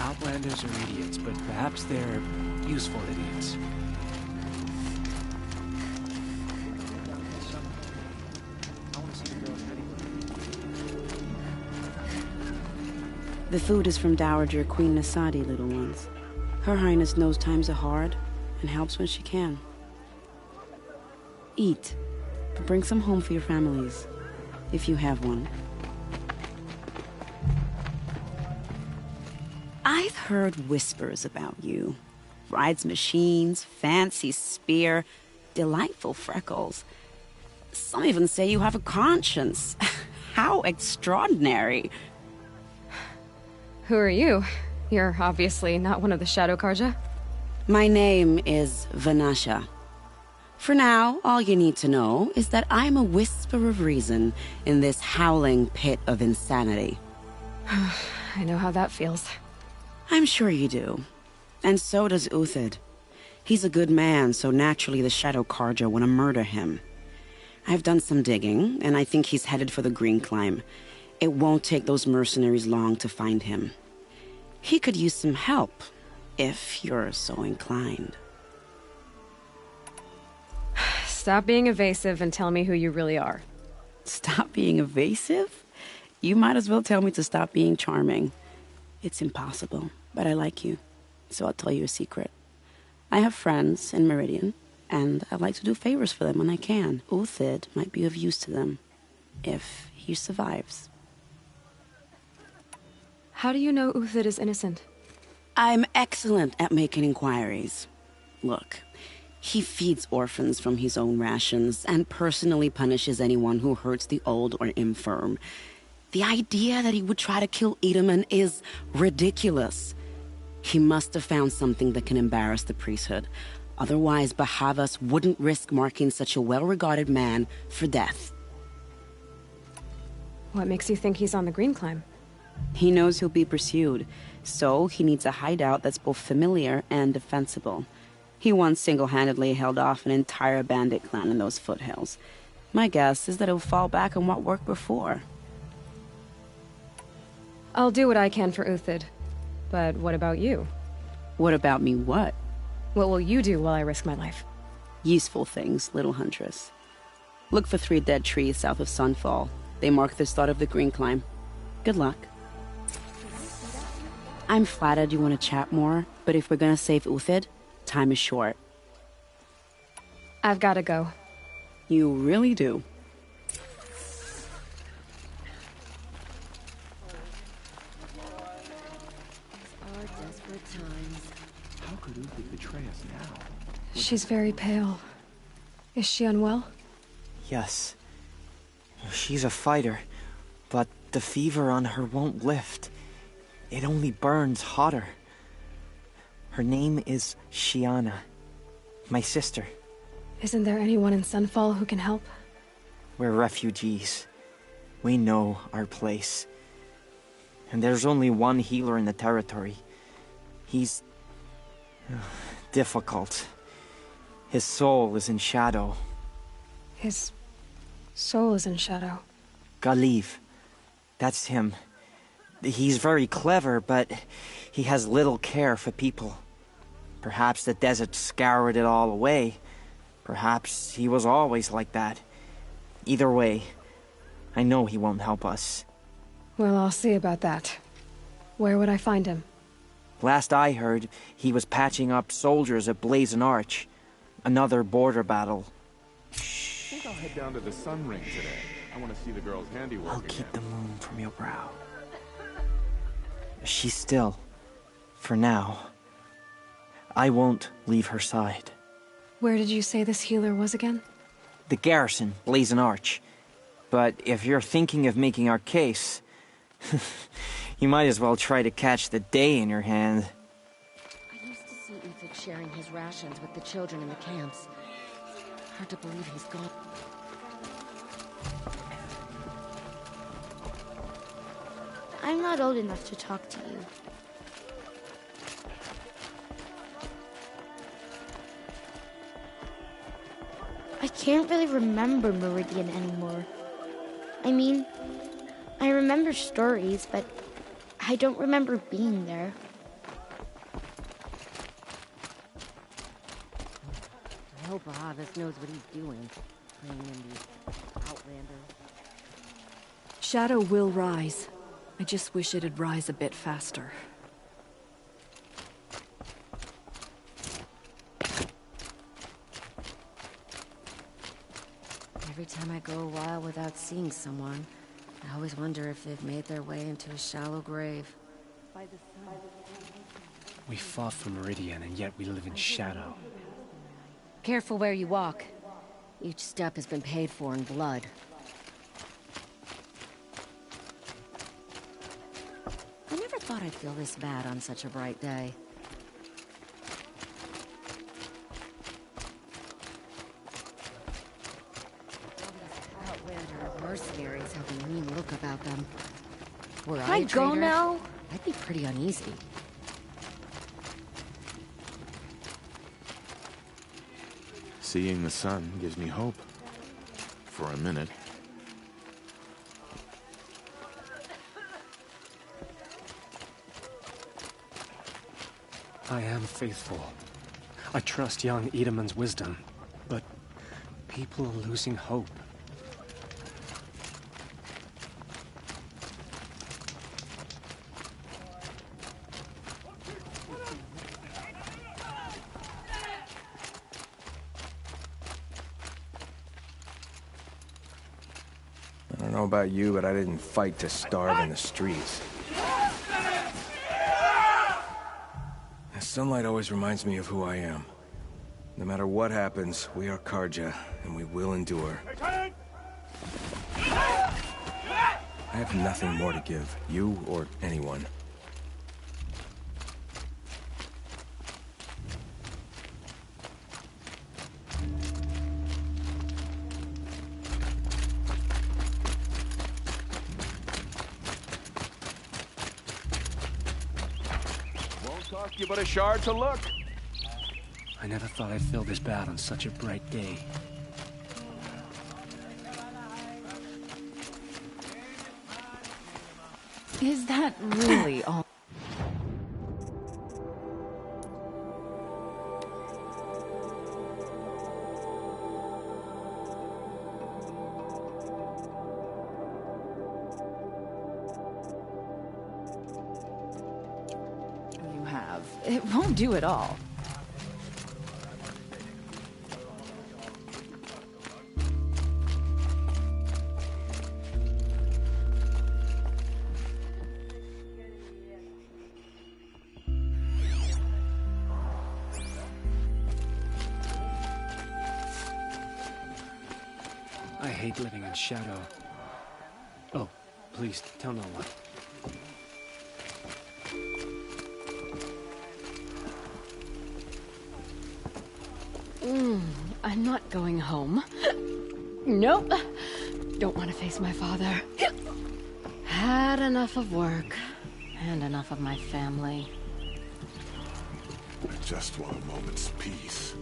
Outlanders are idiots, but perhaps they're useful idiots. The food is from Dowager Queen Nasadi, little ones. Her Highness knows times are hard and helps when she can. Eat, but bring some home for your families, if you have one. I've heard whispers about you. Rides machines, fancy spear, delightful freckles. Some even say you have a conscience. How extraordinary. Who are you? You're obviously not one of the Shadow Carja. My name is Vanasha. For now, all you need to know is that I'm a whisper of reason in this howling pit of insanity. I know how that feels. I'm sure you do. And so does Uthid. He's a good man, so naturally the Shadow Carja want to murder him. I've done some digging, and I think he's headed for the Green Climb. It won't take those mercenaries long to find him. He could use some help, if you're so inclined. Stop being evasive and tell me who you really are. Stop being evasive? You might as well tell me to stop being charming. It's impossible, but I like you, so I'll tell you a secret. I have friends in Meridian, and I like to do favors for them when I can. Uthid might be of use to them, if he survives. How do you know Uthid is innocent? I'm excellent at making inquiries. Look, he feeds orphans from his own rations and personally punishes anyone who hurts the old or infirm. The idea that he would try to kill Edaman is ridiculous. He must have found something that can embarrass the priesthood. Otherwise, Bahavas wouldn't risk marking such a well-regarded man for death. What makes you think he's on the Green Climb? He knows he'll be pursued, so he needs a hideout that's both familiar and defensible. He once single-handedly held off an entire bandit clan in those foothills. My guess is that he'll fall back on what worked before. I'll do what I can for Uthid. But what about you? What about me what? What will you do while I risk my life? Useful things, little huntress. Look for 3 dead trees south of Sunfall. They mark the start of the Green Climb. Good luck. I'm flattered you want to chat more, but if we're gonna save Uthid, time is short. I've gotta go. You really do. How could Uthid betray us now? She's very pale. Is she unwell? Yes. She's a fighter, but the fever on her won't lift. It only burns hotter. Her name is Shiana, my sister. Isn't there anyone in Sunfall who can help? We're refugees. We know our place. And there's only one healer in the territory. He's difficult. His soul is in shadow. His soul is in shadow. Galiv. That's him. He's very clever, but he has little care for people. Perhaps the desert scoured it all away. Perhaps he was always like that. Either way, I know he won't help us. Well, I'll see about that. Where would I find him? Last I heard, he was patching up soldiers at Blazon Arch. Another border battle. I think I'll head down to the Sun Ring today. I want to see the girl's handiwork I'll again. keep the moon from your brow. She's still. For now. I won't leave her side. Where did you say this healer was again? The garrison, Blazon Arch. But if you're thinking of making our case, you might as well try to catch the day in your hand. I used to see Uthid sharing his rations with the children in the camps. Hard to believe he's gone. I'm not old enough to talk to you. I can't really remember Meridian anymore. I mean, I remember stories, but I don't remember being there. hell Bahavas knows what he's doing, bringing in these outlanders. Shadow will rise. I just wish it'd rise a bit faster. Every time I go a while without seeing someone, I always wonder if they've made their way into a shallow grave. We fought for Meridian, and yet we live in shadow. Careful where you walk. Each step has been paid for in blood. I never thought I'd feel this bad on such a bright day. Outlander mercenaries have a mean look about them. Were I a go traitor, now? I'd be pretty uneasy. Seeing the sun gives me hope. For a minute. I am faithful. I trust young Edamon's wisdom, but people are losing hope. I don't know about you, but I didn't fight to starve in the streets. The sunlight always reminds me of who I am. No matter what happens, we are Carja, and we will endure. I have nothing more to give, you or anyone. Cost you but a shard to look. I never thought I'd feel this bad on such a bright day. Is that really all? You have. It won't do it all. I hate living in shadow. Oh, please, tell no one. I'm not going home. Nope. Don't want to face my father. Had enough of work, and enough of my family. I just want a moment's peace.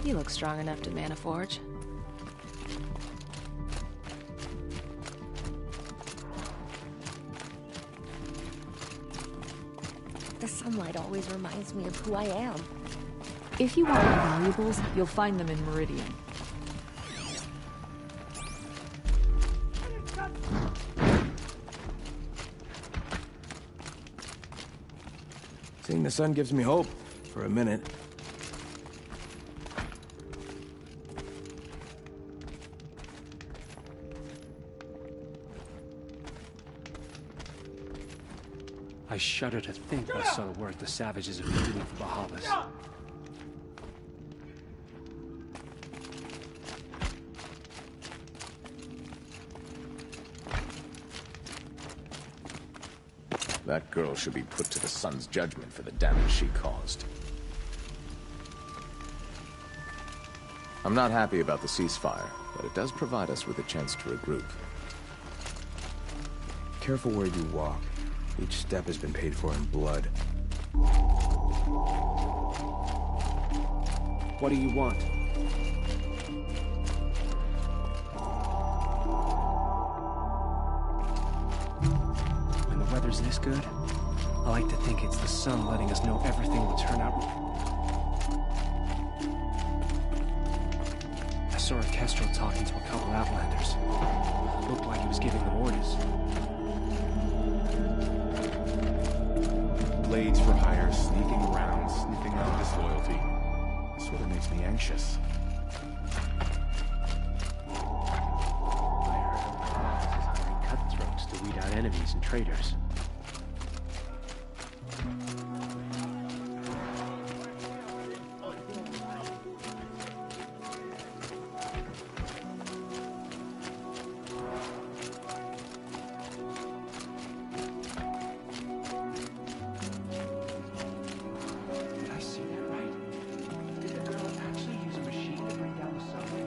You look strong enough to man a forge. The sunlight always reminds me of who I am. If you want my valuables, you'll find them in Meridian. Seeing the sun gives me hope, for a minute. I shudder to think what sort of work the savages have been doing for Bahavas. That girl should be put to the sun's judgment for the damage she caused. I'm not happy about the ceasefire, but it does provide us with a chance to regroup. Careful where you walk. Each step has been paid for in blood. What do you want? When the weather's this good, I like to think it's the sun letting us know everything will turn out. I saw Kestrel talking to a couple Outlanders. Looked like he was giving them orders. Blades for hire, sneaking around, sniffing out disloyalty. Sort of makes me anxious. Cutthroats to weed out enemies and traitors. Did I see that right? Did the girl actually use a machine to bring down the subway?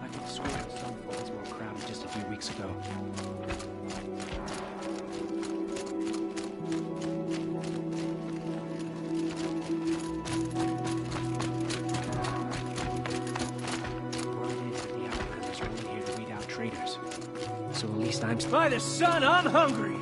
I could swear the subway was more crowded just a few weeks ago. Word is that the Outlanders are only here to weed out traitors. So at least I'm... By the sun, I'm hungry!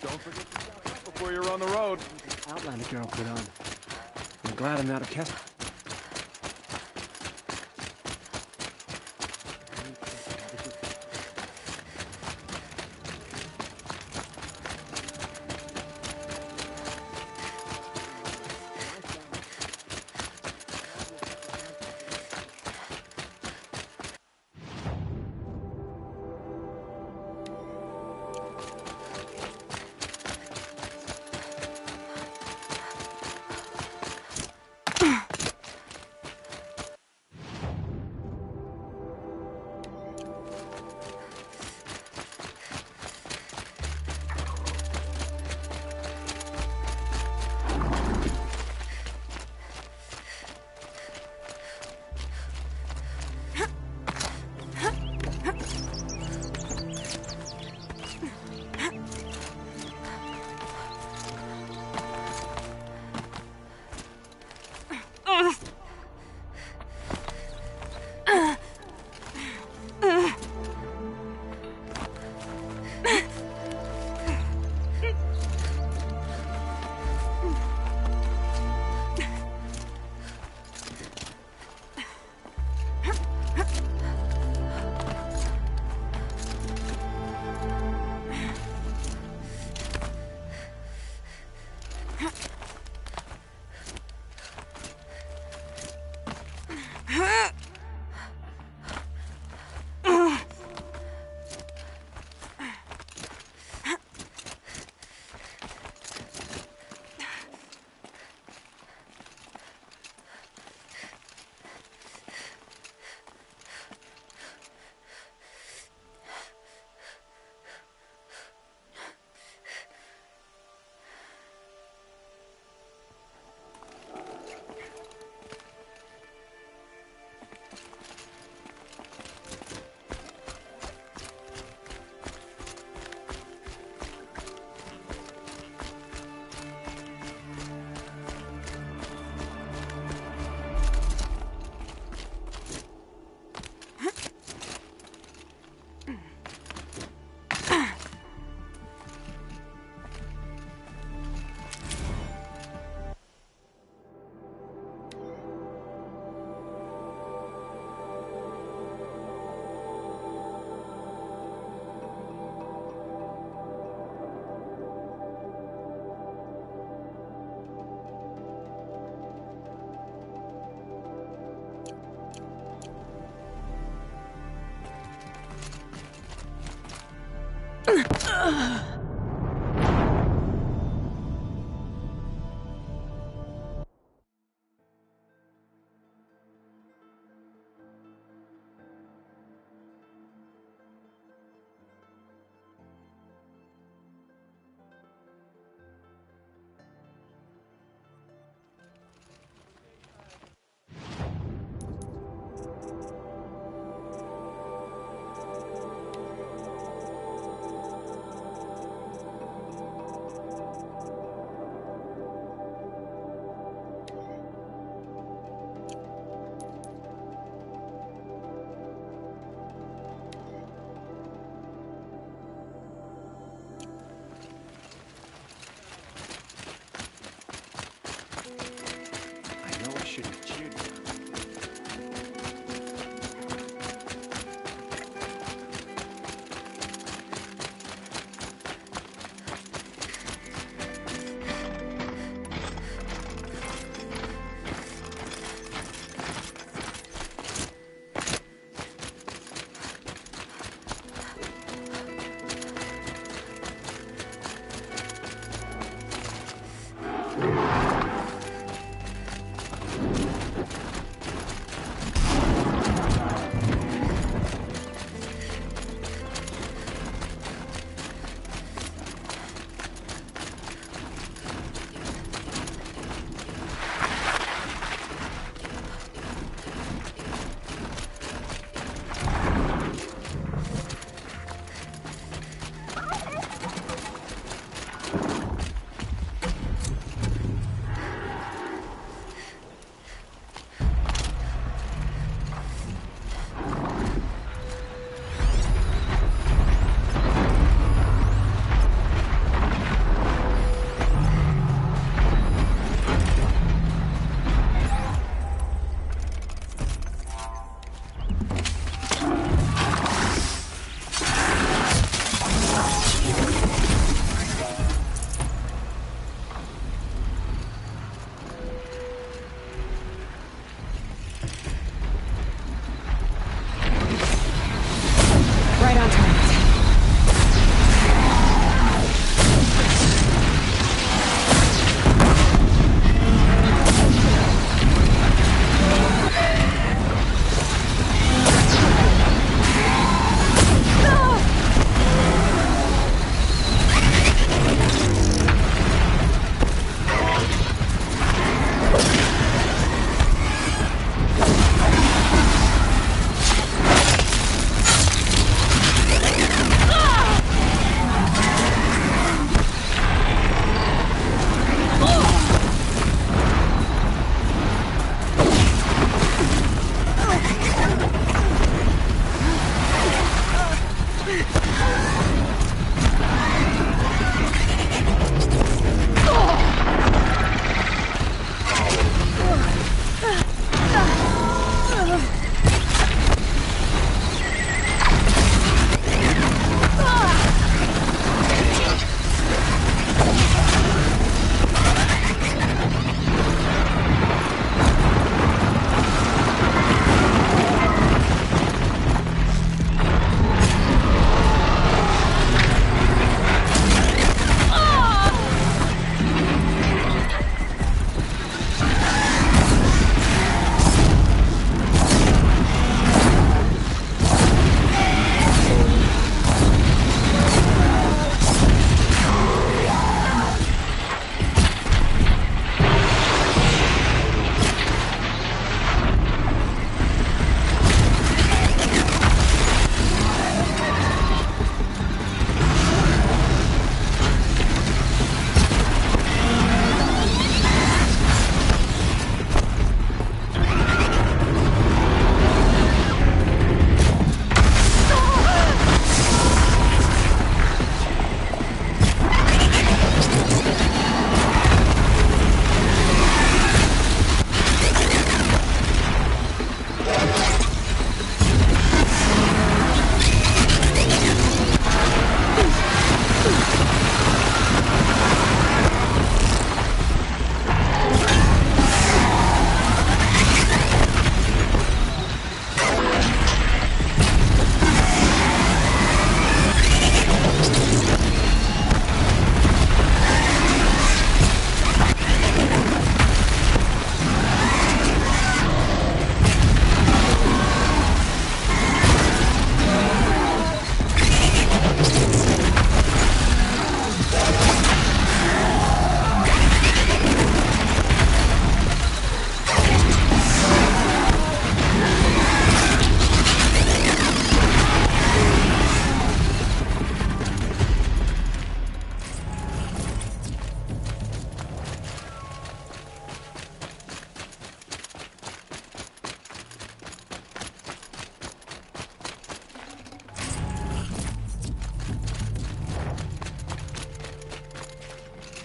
Don't forget to stock up before you're on the road. Outlander girl put on. I'm glad I'm out of Kestrel.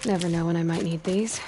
Never know when I might need these.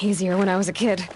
Easier when I was a kid.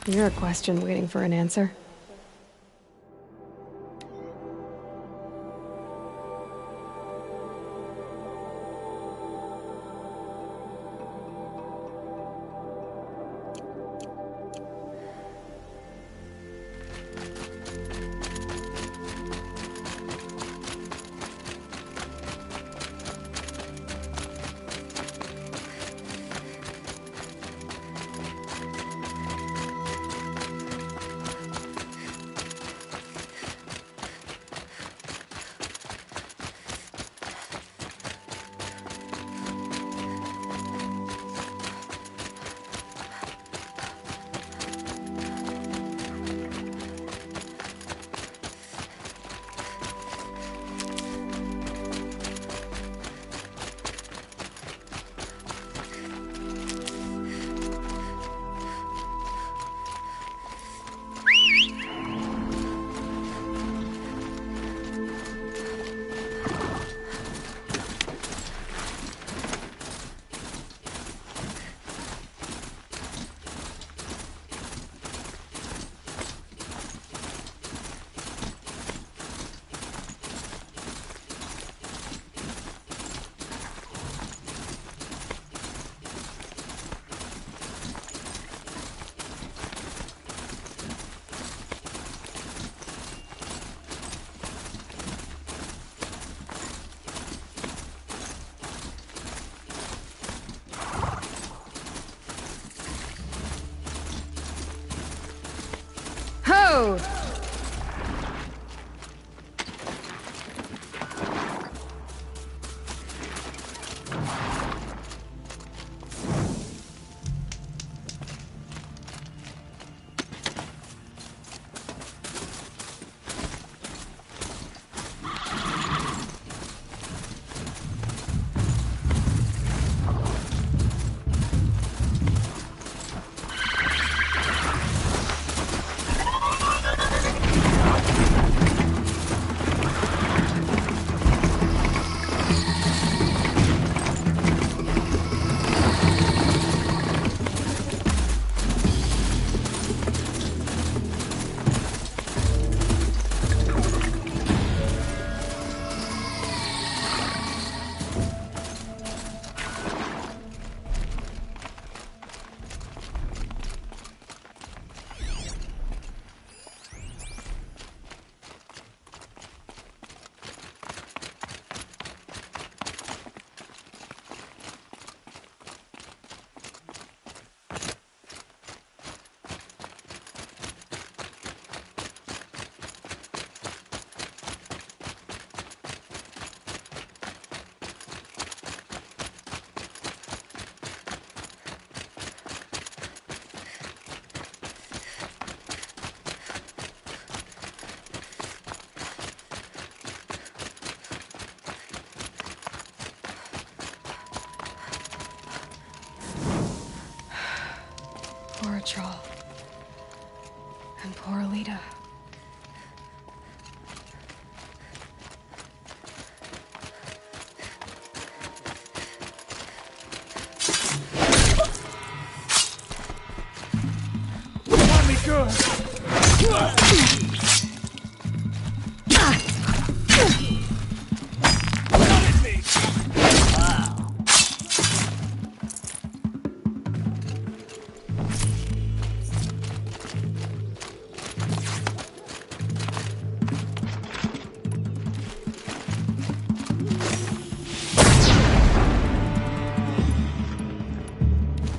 You're a question waiting for an answer. Ho! And poor Alita. Want me good!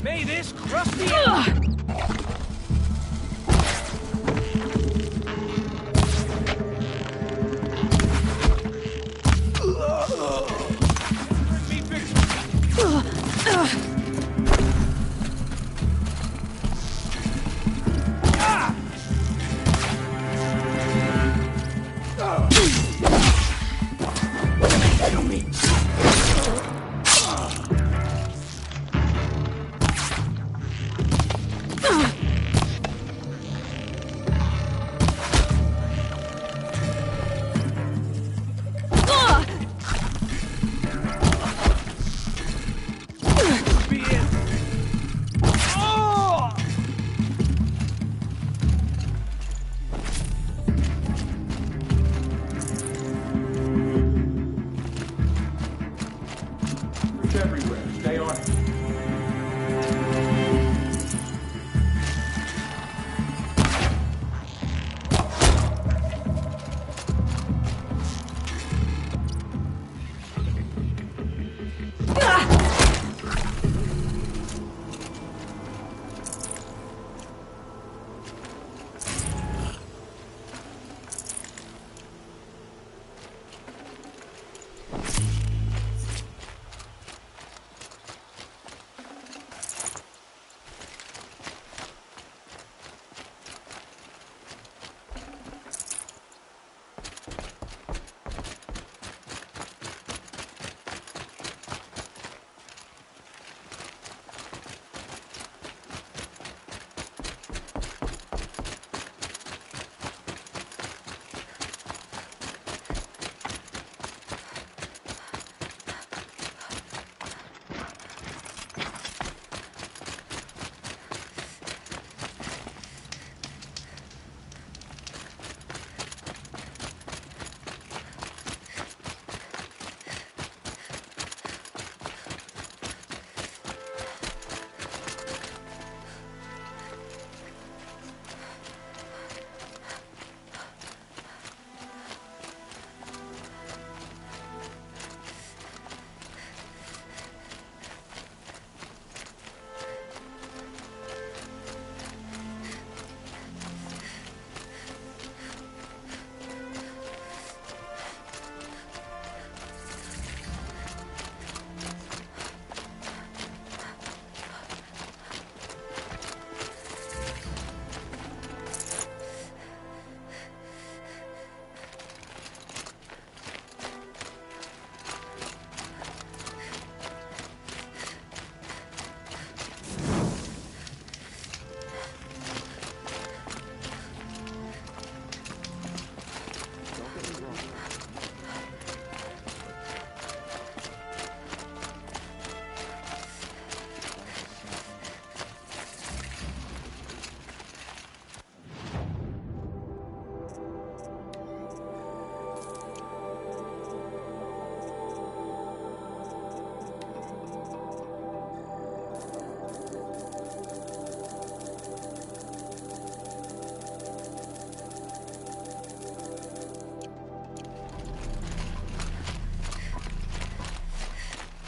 May this crusty... Everywhere. Stay on it.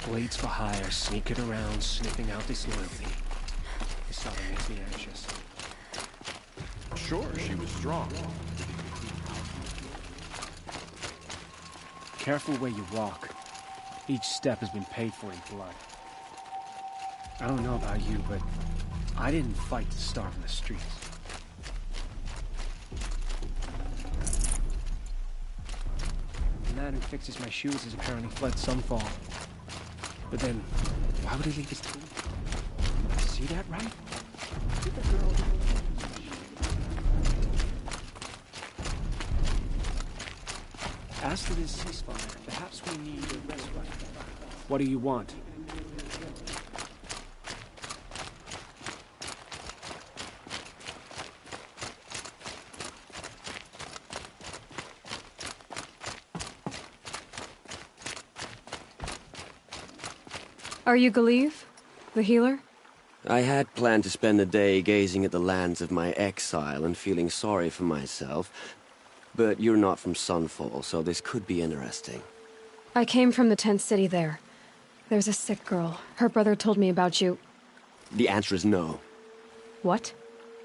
Blades for hire, sneaking around, sniffing out disloyalty. This starting makes me anxious. Sure, she was strong. Careful where you walk. Each step has been paid for in blood. I don't know about you, but I didn't fight to starve in the streets. The man who fixes my shoes has apparently fled Sunfall. But then, why would he leave his tool? See that, right? Did the girl... As for this ceasefire, perhaps we need a respite. What do you want? Are you Galeev? The healer? I had planned to spend the day gazing at the lands of my exile and feeling sorry for myself, but you're not from Sunfall, so this could be interesting. I came from the tent city there. There's a sick girl. Her brother told me about you. The answer is no. What?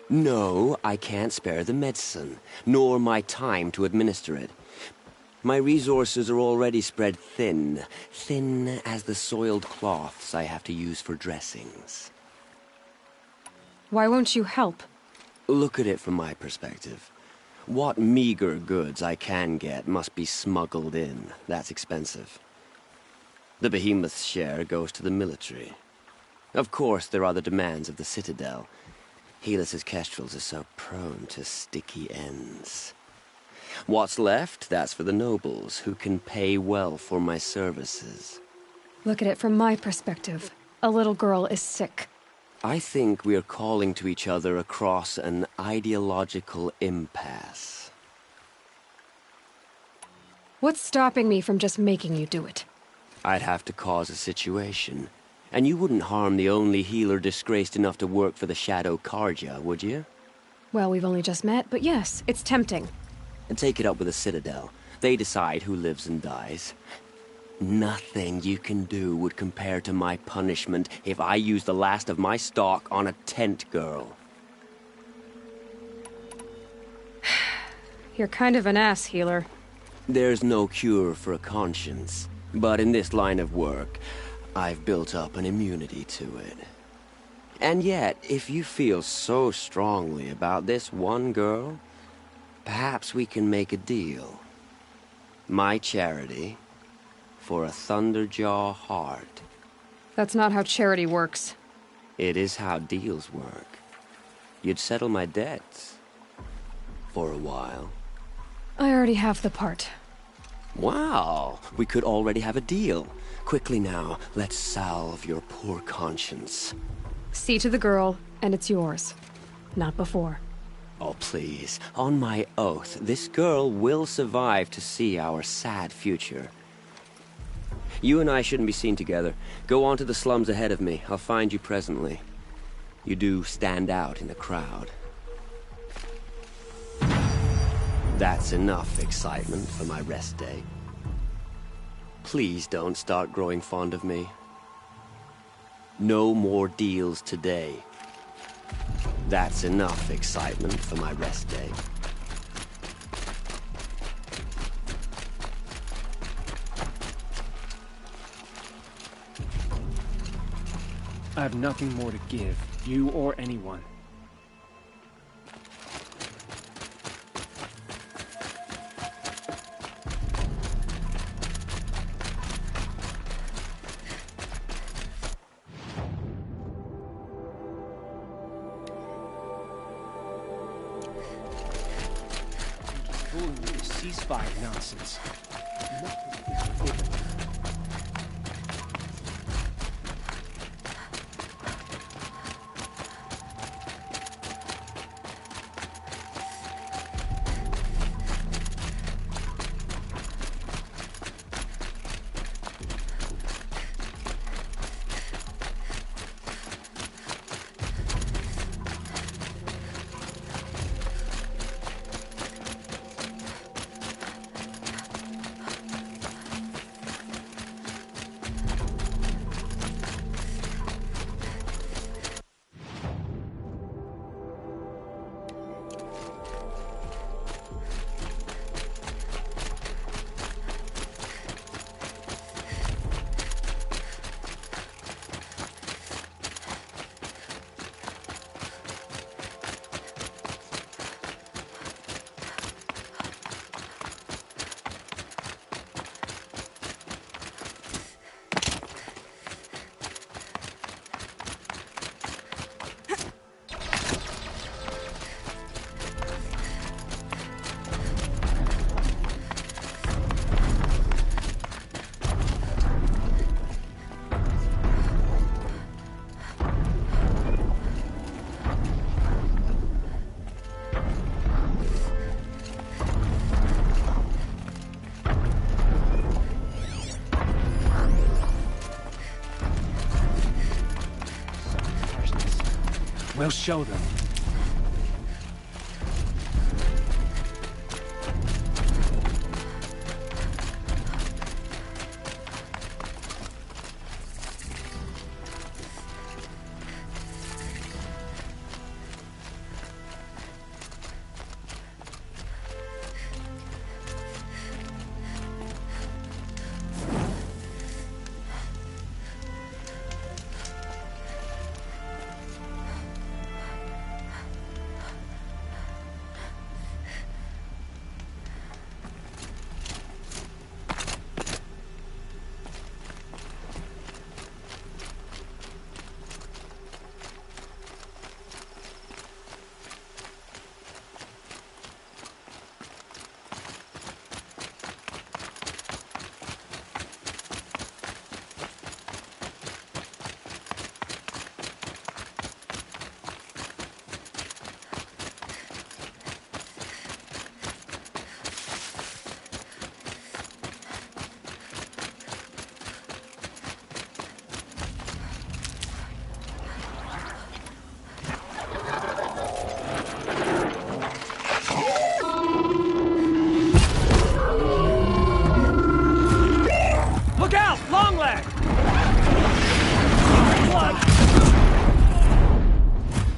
No, I can't spare the medicine, nor my time to administer it. My resources are already spread thin, thin as the soiled cloths I have to use for dressings. Why won't you help? Look at it from my perspective. What meager goods I can get must be smuggled in. That's expensive. The behemoth's share goes to the military. Of course, there are the demands of the Citadel. Helis's kestrels are so prone to sticky ends. What's left, that's for the nobles, who can pay well for my services. Look at it from my perspective. A little girl is sick. I think we are calling to each other across an ideological impasse. What's stopping me from just making you do it? I'd have to cause a situation. And you wouldn't harm the only healer disgraced enough to work for the Shadow Carja, would you? Well, we've only just met, but yes, it's tempting. And take it up with the Citadel. They decide who lives and dies. Nothing you can do would compare to my punishment if I used the last of my stock on a tent girl. You're kind of an ass, healer. There's no cure for a conscience. But in this line of work, I've built up an immunity to it. And yet, if you feel so strongly about this one girl, perhaps we can make a deal. My charity for a Thunderjaw heart. That's not how charity works. It is how deals work. You'd settle my debts. For a while. I already have the part. Wow, we could already have a deal. Quickly now, let's salve your poor conscience. See to the girl, and it's yours. Not before. Oh, please. On my oath, this girl will survive to see our sad future. You and I shouldn't be seen together. Go on to the slums ahead of me. I'll find you presently. You do stand out in the crowd. That's enough excitement for my rest day. Please don't start growing fond of me. No more deals today. That's enough excitement for my rest day. I have nothing more to give, you or anyone. Fooling with this ceasefire nonsense. Nothing is open. We'll show them.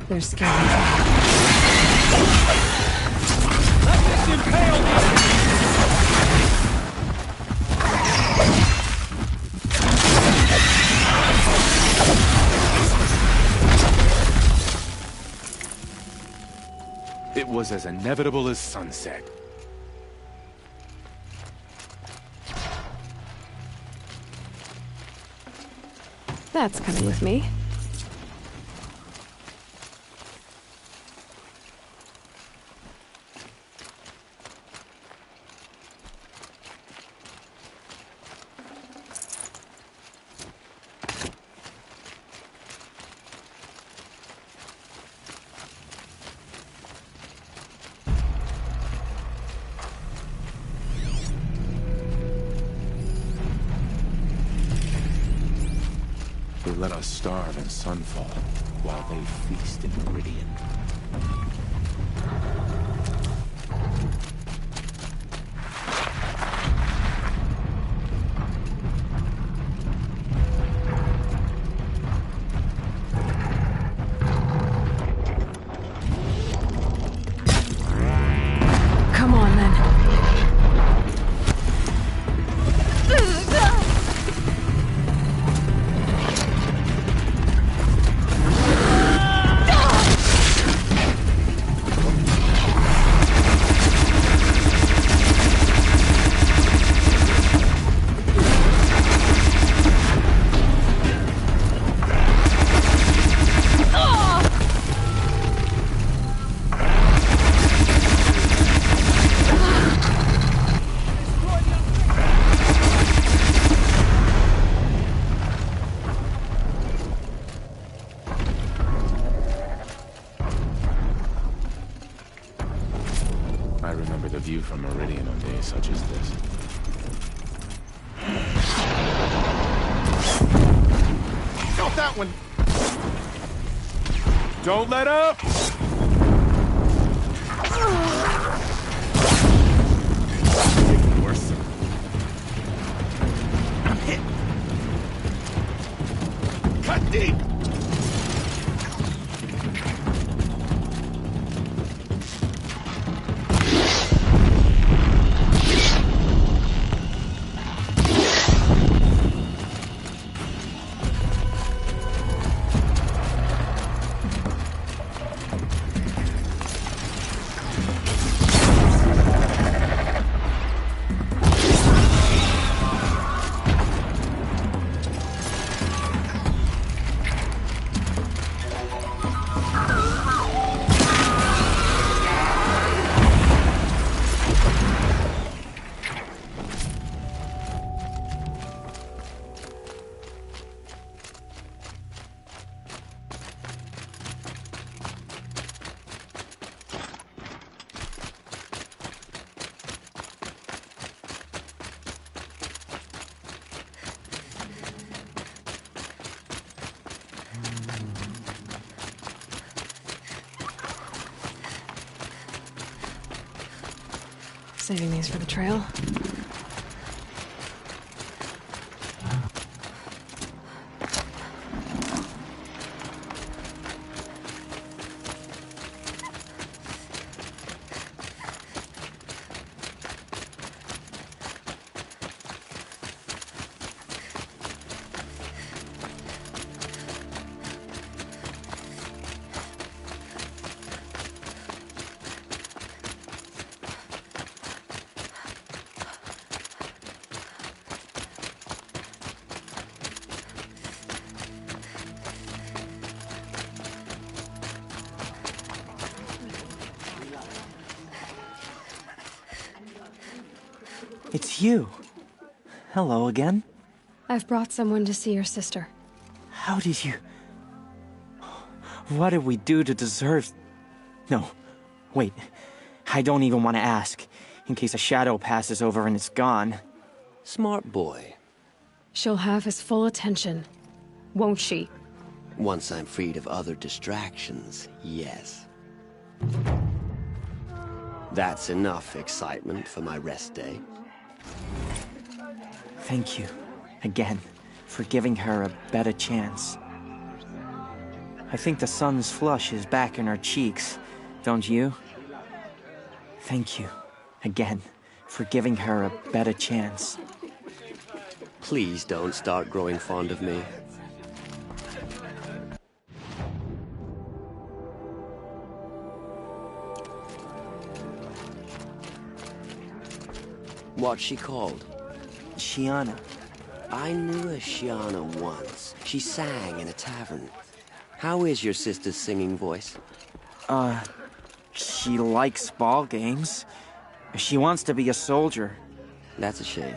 They're scary. Let this impale me! It was as inevitable as sunset. That's coming with me. They let us starve in Sunfall, while they feast in Meridian. Come on, then. I remember the view from Meridian on days such as this. Got that one! Don't let up! Getting worse. I'm hit! Cut deep! Saving these for the trail. It's you. Hello again. I've brought someone to see your sister. How did you... What did we do to deserve... No, wait. I don't even want to ask, in case a shadow passes over and it's gone. Smart boy. She'll have his full attention, won't she? Once I'm freed of other distractions, yes. That's enough excitement for my rest day. Thank you, again, for giving her a better chance. I think the sun's flush is back in her cheeks, don't you? Thank you, again, for giving her a better chance. Please don't start growing fond of me. What's she called? Shiana. I knew a Shiana once. She sang in a tavern. How is your sister's singing voice? She likes ball games. She wants to be a soldier. That's a shame.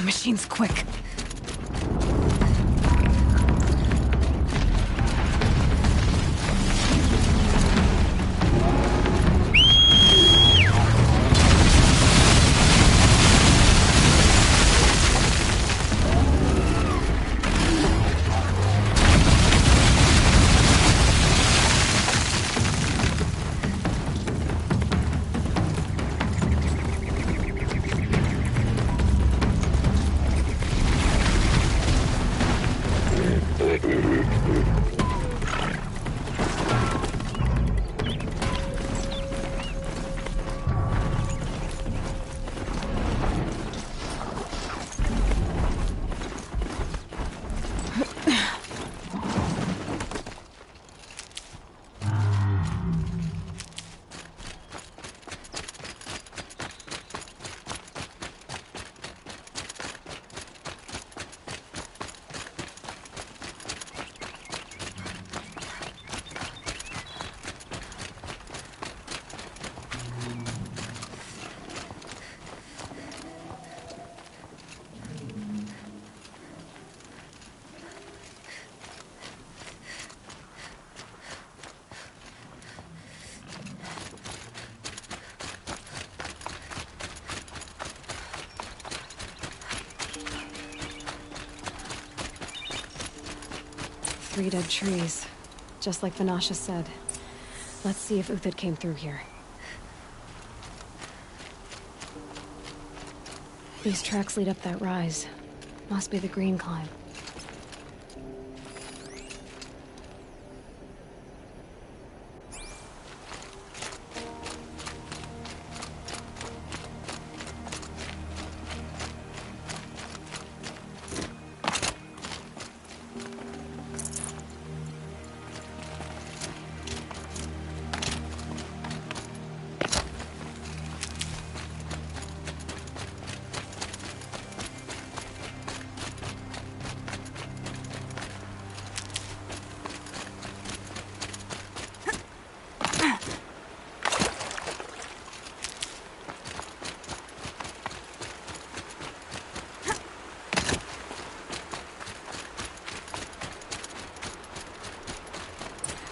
Machine's quick. 3 dead trees. Just like Vanasha said. Let's see if Uthid came through here. These tracks lead up that rise. Must be the green climb.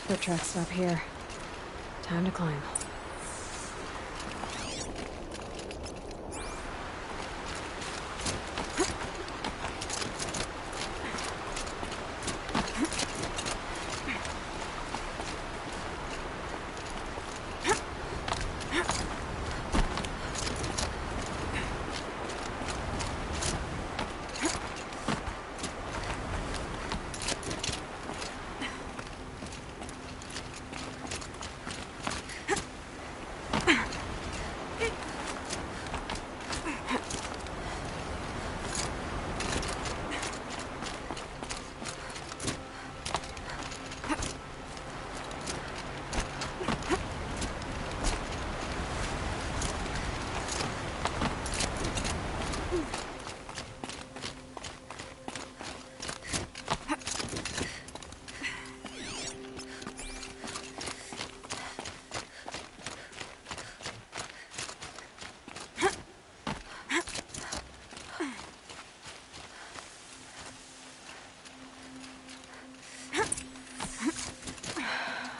Foot tracks stop here. Time to climb.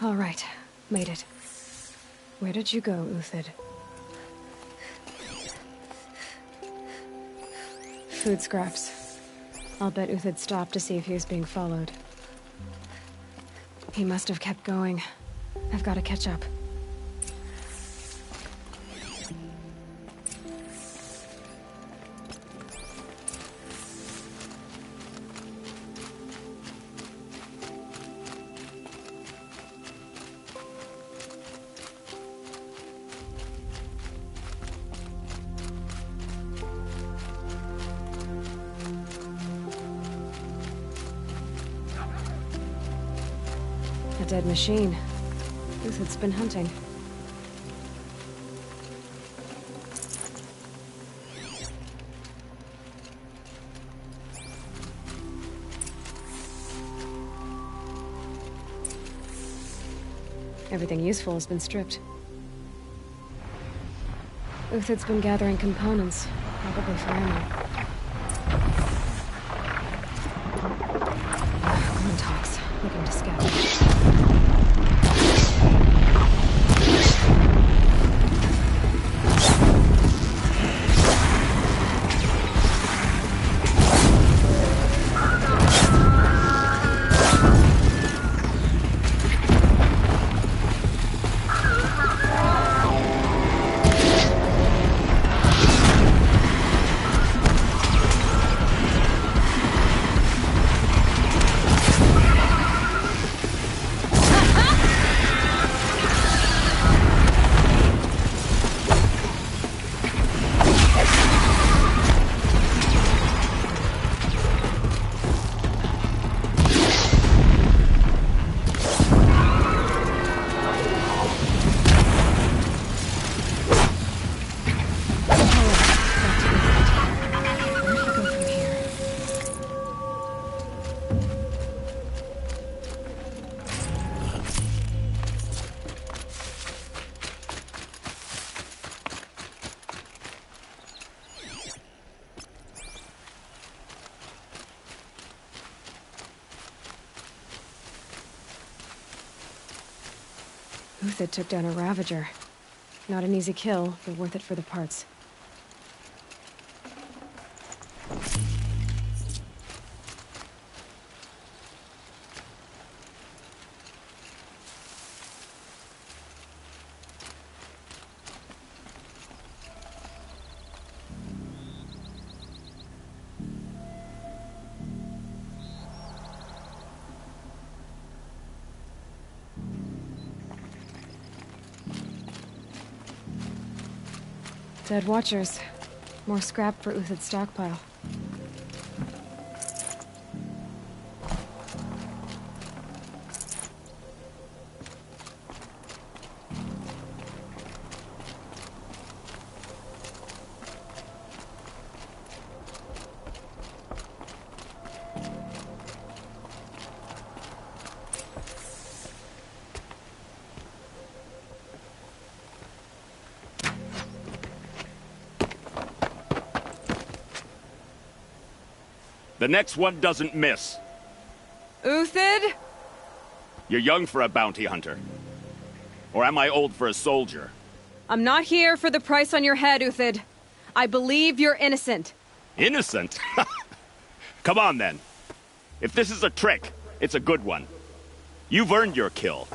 All right, made it. Where did you go, Uthid? Food scraps. I'll bet Uthid stopped to see if he was being followed. He must have kept going. I've got to catch up. A dead machine. Uthid's been hunting. Everything useful has been stripped. Uthid's been gathering components, probably for ammo. Talks, looking to scavenge. Uthid took down a Ravager. Not an easy kill, but worth it for the parts. Dead Watchers. More scrap for Uthid's stockpile. The next one doesn't miss. Uthid? You're young for a bounty hunter. Or am I old for a soldier? I'm not here for the price on your head, Uthid. I believe you're innocent. Innocent? Come on, then. If this is a trick, it's a good one. You've earned your kill.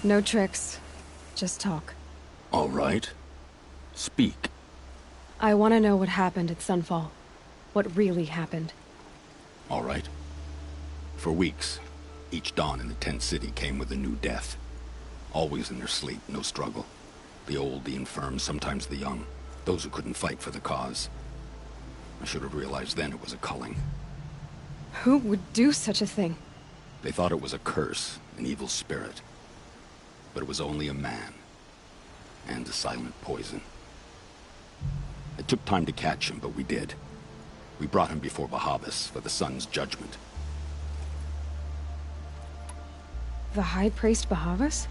No tricks. Just talk. All right. Speak. I want to know what happened at Sunfall. What really happened. All right. For weeks, each dawn in the tent city came with a new death. Always in their sleep, no struggle. The old, the infirm, sometimes the young. Those who couldn't fight for the cause. I should have realized then it was a culling. Who would do such a thing? They thought it was a curse, an evil spirit. But it was only a man. And a silent poison. It took time to catch him, but we did. We brought him before Bahavas for the sun's judgment. The High Priest Bahavas?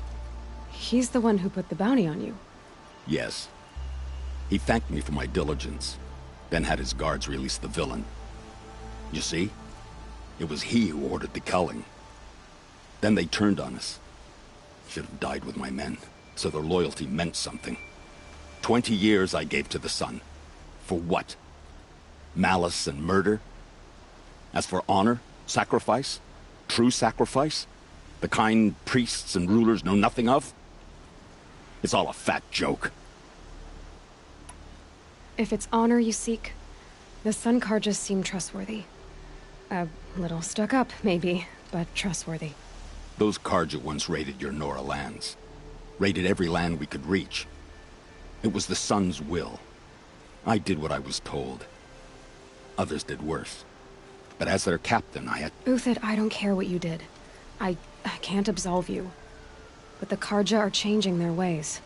He's the one who put the bounty on you. Yes. He thanked me for my diligence, then had his guards release the villain. You see? It was he who ordered the culling. Then they turned on us. Should have died with my men, so their loyalty meant something. 20 years I gave to the sun. For what? Malice and murder? As for honor, sacrifice, true sacrifice, the kind priests and rulers know nothing of? It's all a fat joke. If it's honor you seek, the Sun Carjas seem trustworthy. A little stuck up, maybe, but trustworthy. Those Carja once raided your Nora lands. Raided every land we could reach. It was the Sun's will. I did what I was told. Others did worse. But as their captain, I had... Uthid, I don't care what you did. I can't absolve you. But the Carja are changing their ways.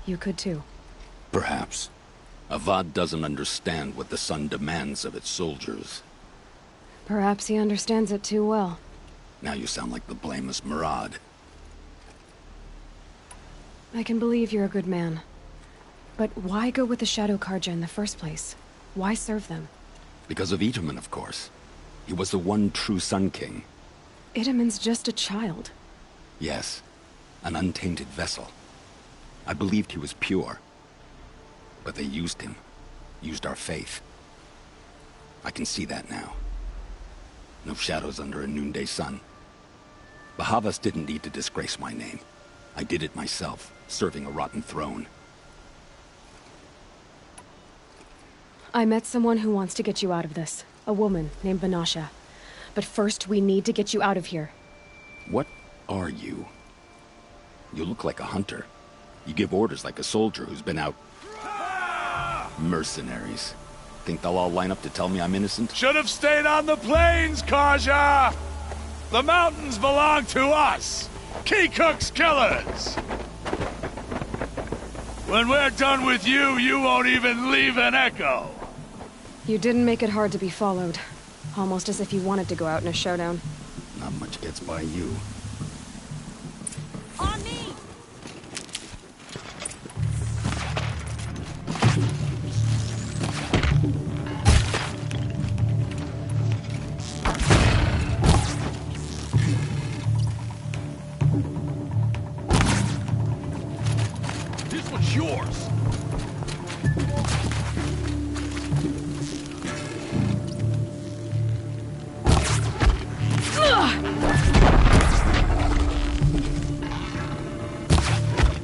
You could too. Perhaps. Avad doesn't understand what the Sun demands of its soldiers. Perhaps he understands it too well. Now you sound like the blameless Murad. I can believe you're a good man. But why go with the Shadow Carja in the first place? Why serve them? Because of Itaman, of course. He was the one true Sun King. Itaman's just a child. Yes. An untainted vessel. I believed he was pure. But they used him. Used our faith. I can see that now. No shadows under a noonday sun. Bahavas didn't need to disgrace my name. I did it myself, serving a rotten throne. I met someone who wants to get you out of this. A woman named Banasha. But first, we need to get you out of here. What are you? You look like a hunter. You give orders like a soldier who's been out... Mercenaries. Think they'll all line up to tell me I'm innocent? Should have stayed on the plains, Carja! The mountains belong to us! Keycook's killers! When we're done with you, you won't even leave an echo! You didn't make it hard to be followed. Almost as if you wanted to go out in a showdown. Not much gets by you. On me! This one's yours!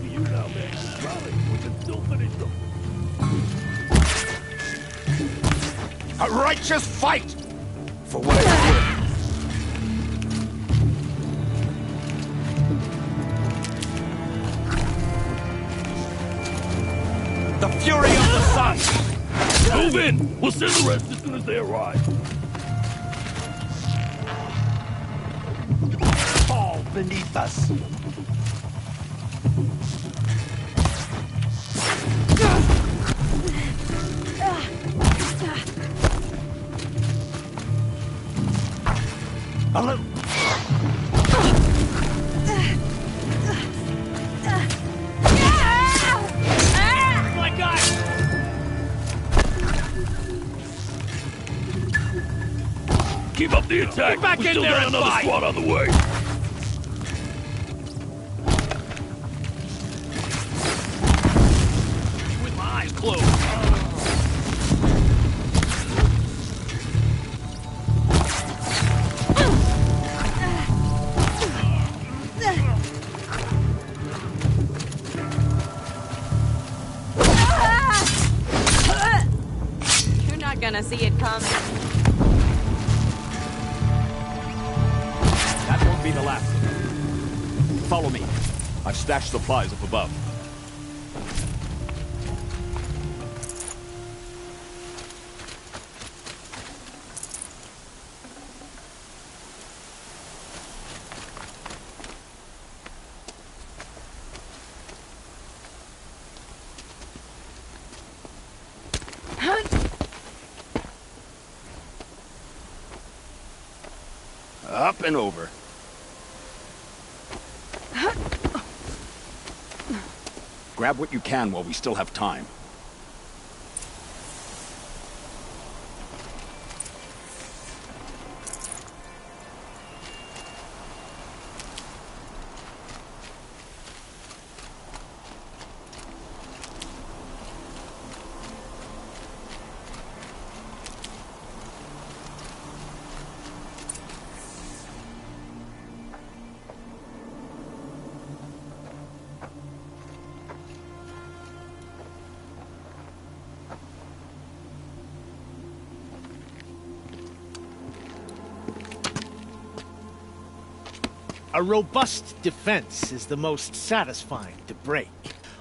You now, man. Charlie, we can still finish the a righteous fight! For what it's worth. The fury of the sun! Move in! We'll send the rest as soon as they arrive. Fall beneath us. A little. My God! Keep up the attack. Get back we in still there got and another fight. squad on the way. With my eyes closed. You're not gonna see it coming. That won't be the last. Follow me. I've stashed supplies up above. Up and over. Grab what you can while we still have time. A robust defense is the most satisfying to break.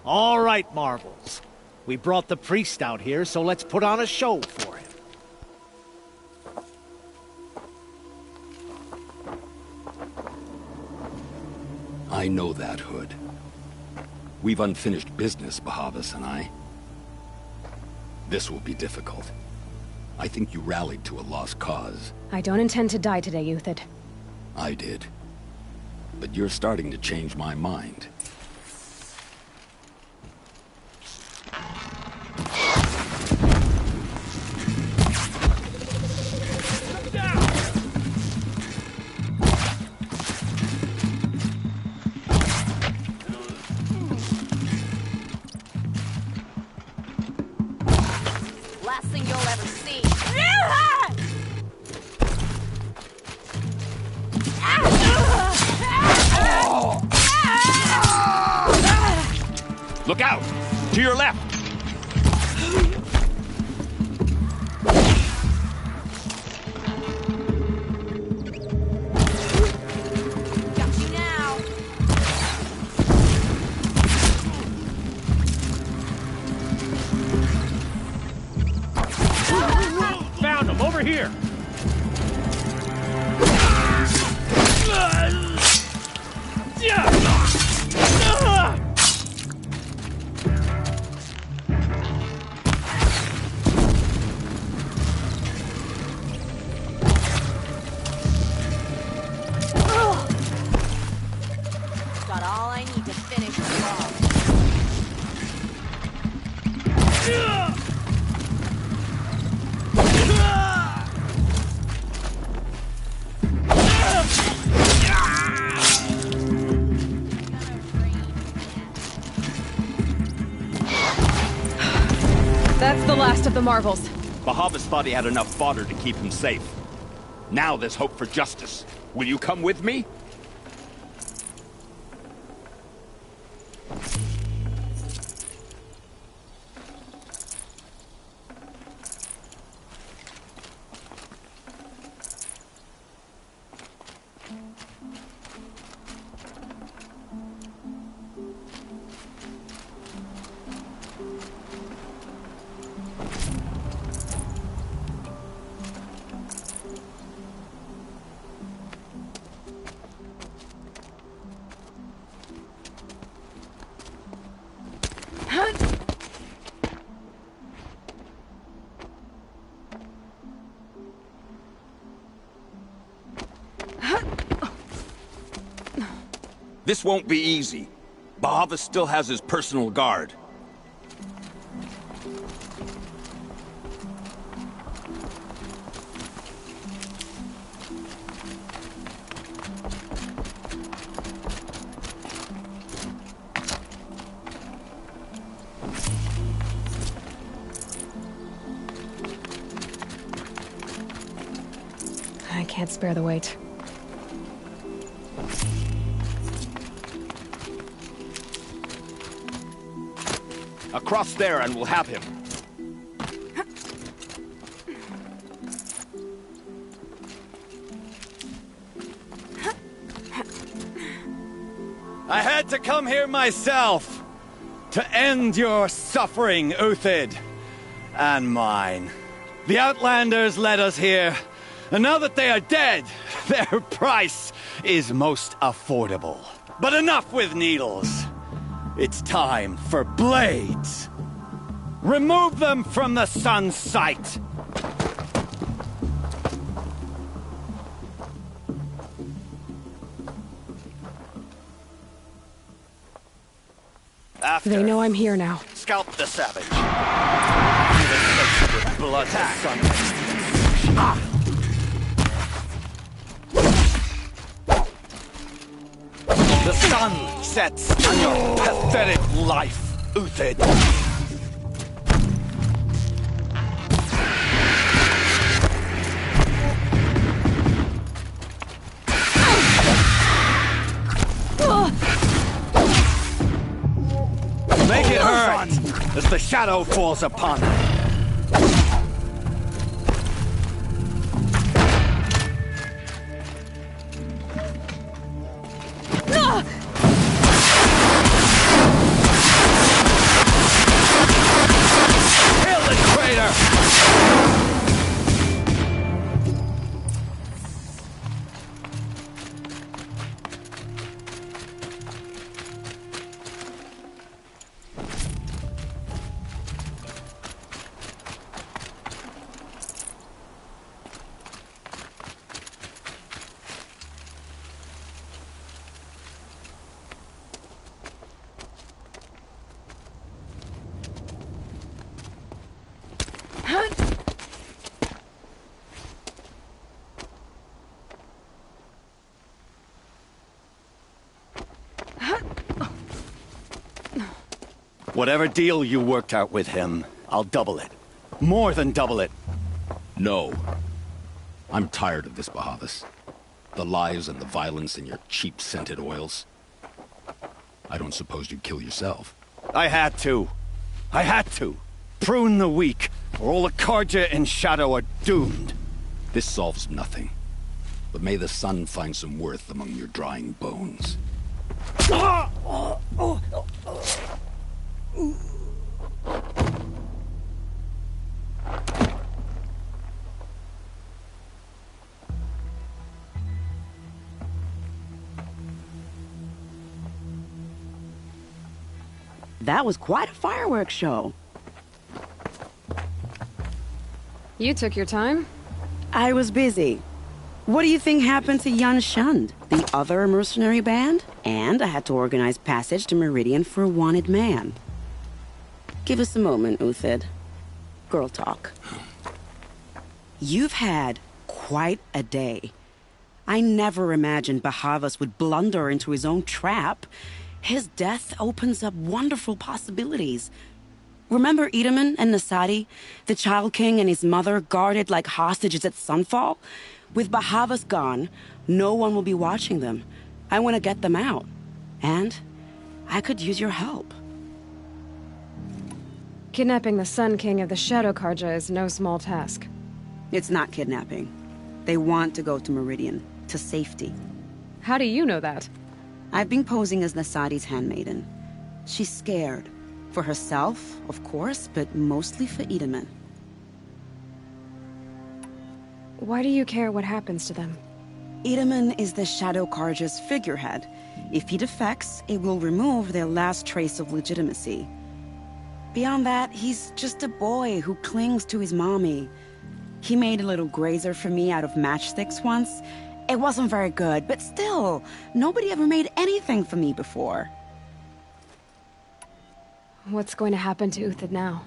All right, Marvels. We brought the priest out here, so let's put on a show for him. I know that, Hood. We've unfinished business, Bahavas and I. This will be difficult. I think you rallied to a lost cause. I don't intend to die today, Euthyd. I did. But you're starting to change my mind. Last thing you'll ever see. Look out! To your left! Got you now. Found him, over here! Got all I need to finish the job. That's the last of the Marvels. Bahavas thought he had enough fodder to keep him safe. Now there's hope for justice. Will you come with me? This won't be easy. Bahavas still has his personal guard. I can't spare the weight. Across there and we'll have him. I had to come here myself to end your suffering, Uthid, and mine. The Outlanders led us here, and now that they are dead, their price is most affordable. But enough with needles. It's time for blades. Remove them from the sun's sight. After, They know I'm here now. scalp the savage. With blood The sun sets on your pathetic life, Uthid. Make it hurt as the shadow falls upon it. Kill the traitor! Whatever deal you worked out with him, I'll double it. More than double it. No. I'm tired of this, Bahavas. The lies and the violence and your cheap-scented oils. I don't suppose you'd kill yourself. I had to. I had to. Prune the weak, or all the Carja in Shadow are doomed. This solves nothing. But may the sun find some worth among your drying bones. That was quite a fireworks show. You took your time? I was busy. What do you think happened to Yan Shund, the other mercenary band? And I had to organize passage to Meridian for a wanted man. Give us a moment, Uthid. Girl talk. You've had quite a day. I never imagined Bahavas would blunder into his own trap. His death opens up wonderful possibilities. Remember Edaman and Nasadi, the Child King and his mother guarded like hostages at sunfall? With Bahavas gone, no one will be watching them. I want to get them out. And I could use your help. Kidnapping the Sun King of the Shadow Carja is no small task. It's not kidnapping. They want to go to Meridian, to safety. How do you know that? I've been posing as Nasadi's handmaiden. She's scared. For herself, of course, but mostly for Edaman. Why do you care what happens to them? Edaman is the Shadow Carja's figurehead. If he defects, it will remove their last trace of legitimacy. Beyond that, he's just a boy who clings to his mommy. He made a little grazer for me out of matchsticks once, It wasn't very good, but still, nobody ever made anything for me before. What's going to happen to Uthid now?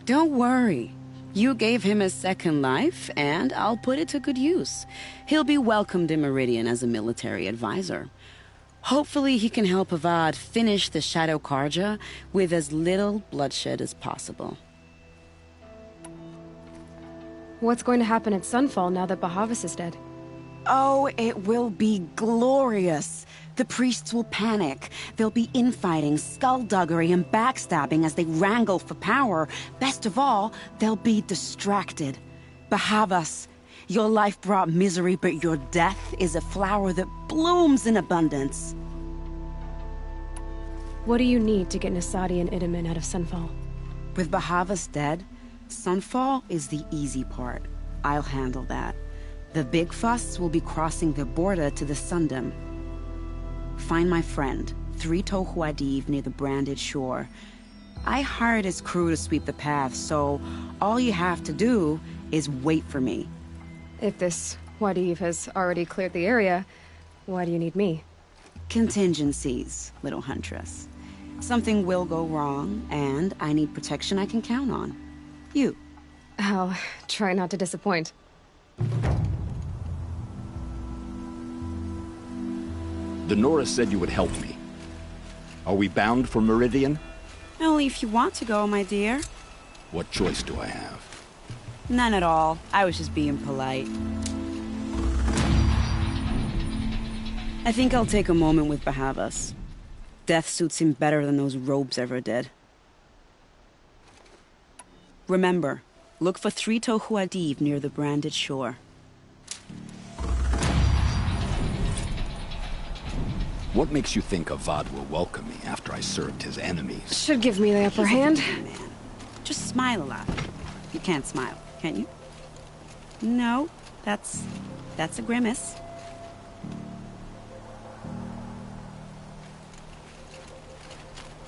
Don't worry. You gave him a second life, and I'll put it to good use. He'll be welcomed in Meridian as a military advisor. Hopefully he can help Avad finish the Shadow Carja with as little bloodshed as possible. What's going to happen at Sunfall now that Bahavas is dead? Oh, it will be glorious. The priests will panic. There'll be infighting, skullduggery, and backstabbing as they wrangle for power. Best of all, they'll be distracted. Bahavas, your life brought misery, but your death is a flower that blooms in abundance. What do you need to get Nasadi and Idaman out of Sunfall? With Bahavas dead, Sunfall is the easy part. I'll handle that. The big fuss will be crossing the border to the Sundom. Find my friend, 3 Tohuadiv near the Branded Shore. I hired his crew to sweep the path, so all you have to do is wait for me. If this Wadiv has already cleared the area, why do you need me? Contingencies, little huntress. Something will go wrong, and I need protection I can count on. You. I'll try not to disappoint. The Nora said you would help me. Are we bound for Meridian? Only if you want to go, my dear. What choice do I have? None at all. I was just being polite. I think I'll take a moment with Bahavas. Death suits him better than those robes ever did. Remember, look for 3 Tohuadiv near the Branded Shore. What makes you think Avad will welcome me after I served his enemies? Should give me the upper hand. Man. Just smile a lot. You can't smile, can you? No, that's a grimace.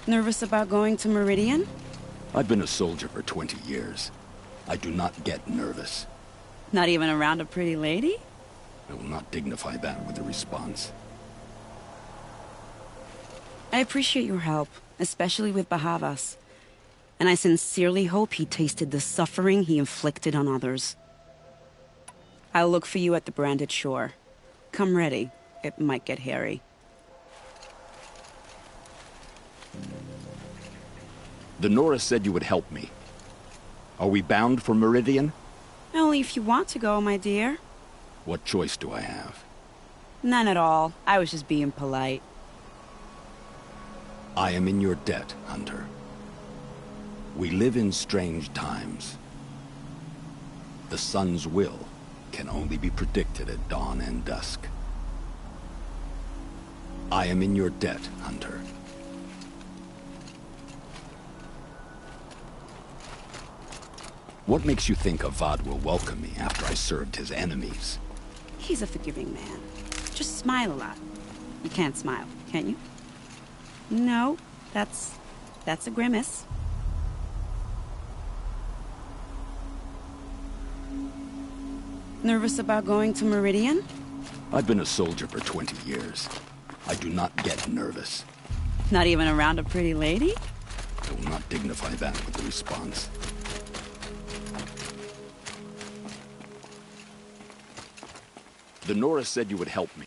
Nervous about going to Meridian? I've been a soldier for 20 years. I do not get nervous. Not even around a pretty lady? I will not dignify that with a response. I appreciate your help, especially with Bahavas. And I sincerely hope he tasted the suffering he inflicted on others. I'll look for you at the Branded Shore. Come ready. It might get hairy. The Nora said you would help me. Are we bound for Meridian? Only if you want to go, my dear. What choice do I have? None at all. I was just being polite. I am in your debt, Hunter. We live in strange times. The sun's will can only be predicted at dawn and dusk. I am in your debt, Hunter. What makes you think Avad will welcome me after I served his enemies? He's a forgiving man. Just smile a lot. You can't smile, can you? No, that's a grimace. Nervous about going to Meridian? I've been a soldier for 20 years. I do not get nervous. Not even around a pretty lady? I will not dignify that with a response. The Nora said you would help me.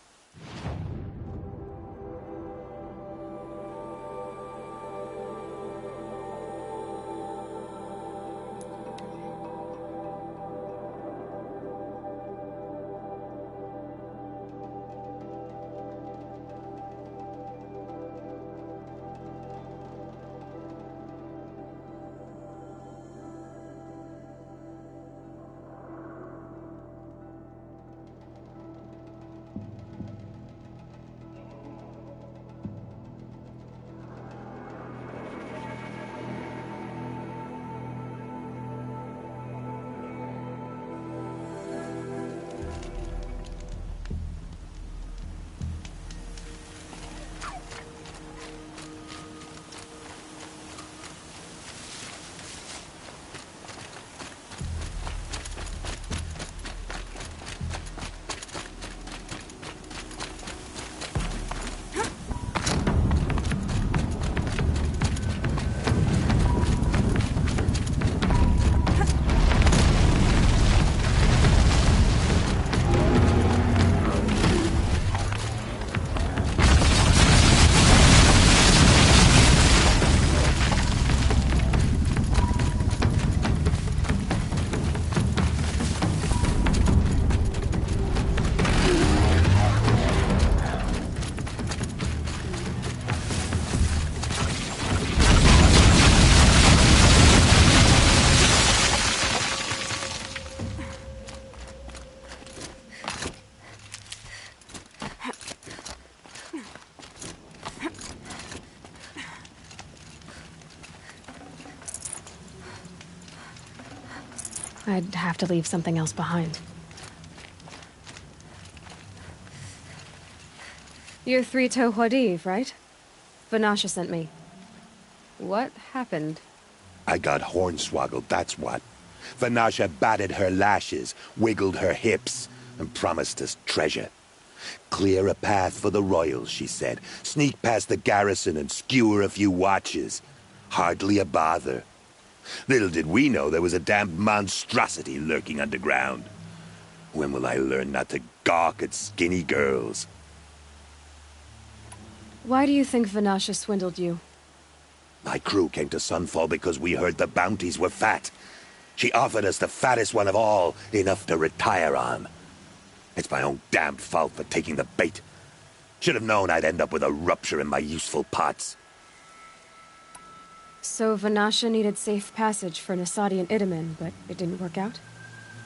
I'd have to leave something else behind. You're Three-Toe Huadiv, right? Vanasha sent me. What happened? I got hornswoggled, that's what. Vanasha batted her lashes, wiggled her hips, and promised us treasure. Clear a path for the royals, she said. Sneak past the garrison and skewer a few watches. Hardly a bother. Little did we know there was a damned monstrosity lurking underground. When will I learn not to gawk at skinny girls? Why do you think Vanasha swindled you? My crew came to Sunfall because we heard the bounties were fat. She offered us the fattest one of all, enough to retire on. It's my own damned fault for taking the bait. Should have known I'd end up with a rupture in my useful parts. So Vanasha needed safe passage for Nasadi and Itamen, but it didn't work out?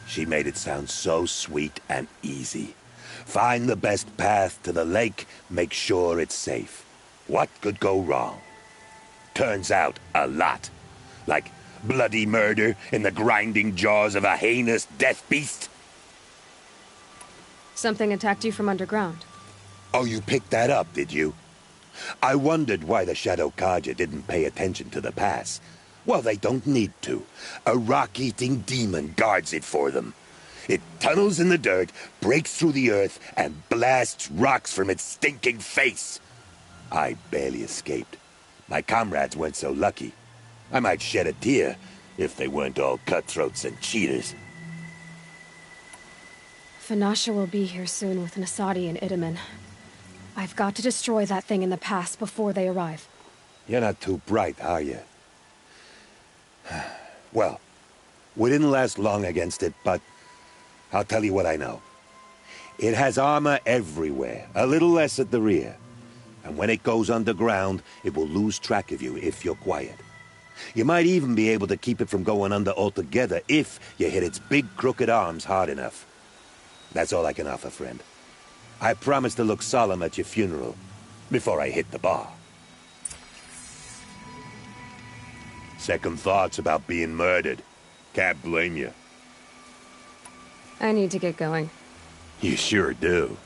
She made it sound so sweet and easy. Find the best path to the lake, make sure it's safe. What could go wrong? Turns out, a lot. Like bloody murder in the grinding jaws of a heinous death beast. Something attacked you from underground. Oh, you picked that up, did you? I wondered why the Shadow Carja didn't pay attention to the pass. Well, they don't need to. A rock-eating demon guards it for them. It tunnels in the dirt, breaks through the earth, and blasts rocks from its stinking face. I barely escaped. My comrades weren't so lucky. I might shed a tear if they weren't all cutthroats and cheaters. Vanasha will be here soon with Nasadi and Itamen. I've got to destroy that thing in the pass before they arrive. You're not too bright, are you? Well, we didn't last long against it, but I'll tell you what I know. It has armor everywhere, a little less at the rear. And when it goes underground, it will lose track of you if you're quiet. You might even be able to keep it from going under altogether if you hit its big crooked arms hard enough. That's all I can offer, friend. I promise to look solemn at your funeral before I hit the bar. Second thoughts about being murdered. Can't blame you. I need to get going. You sure do.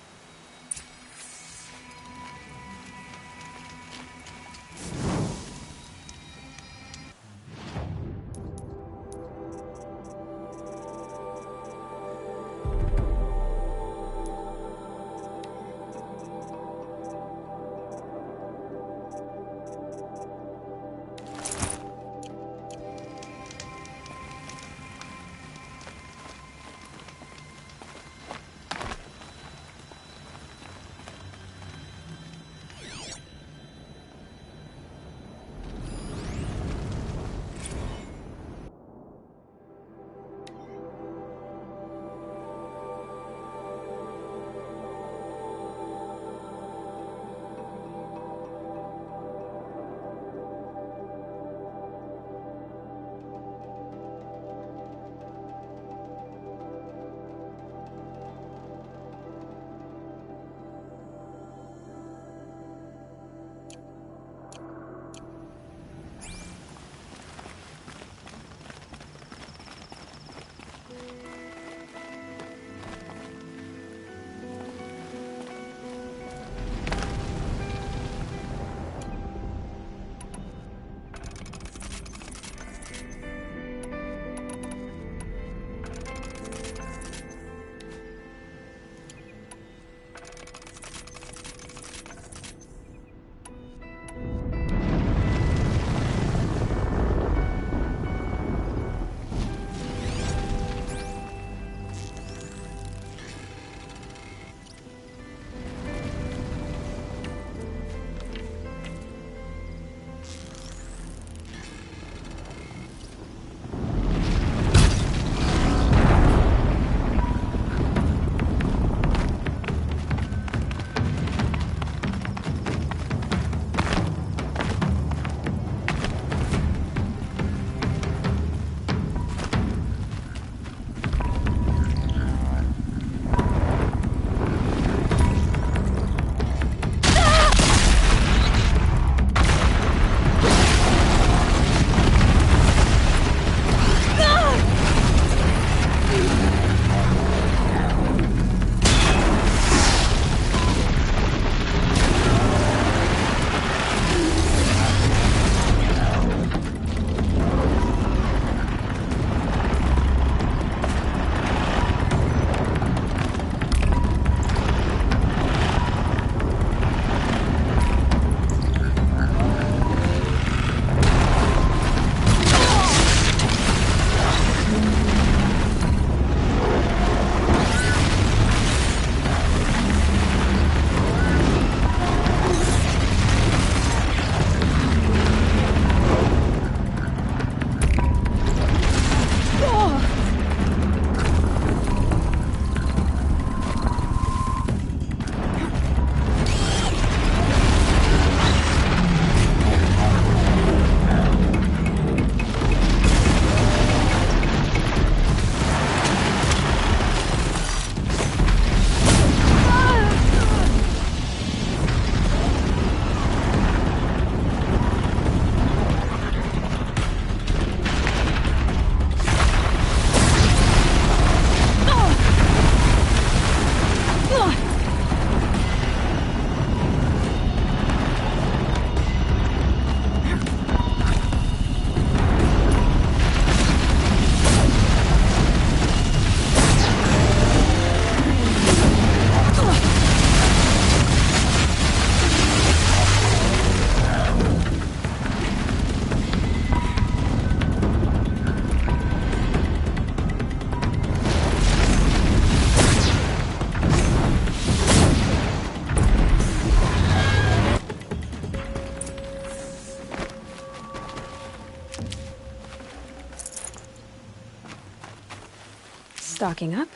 stocking up.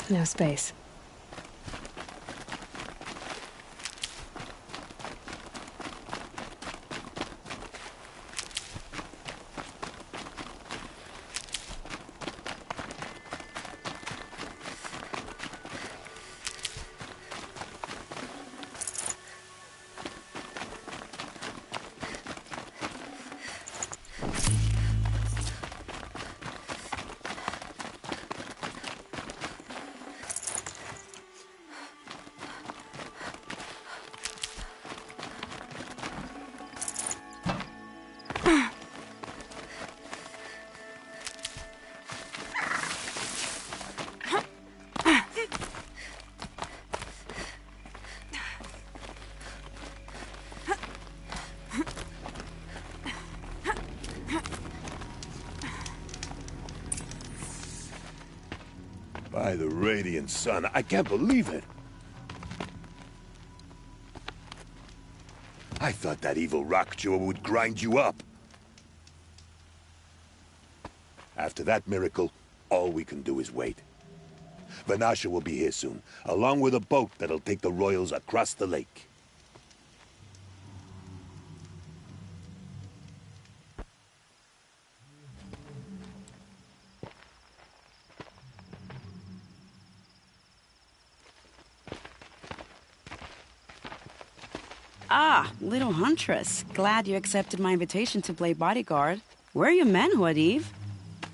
No space. By the radiant sun, I can't believe it. I thought that evil rock jewel would grind you up. After that miracle, all we can do is wait. Vanasha will be here soon, along with a boat that'll take the royals across the lake. Ah, little huntress. Glad you accepted my invitation to play bodyguard. Where are your men, Huadiv?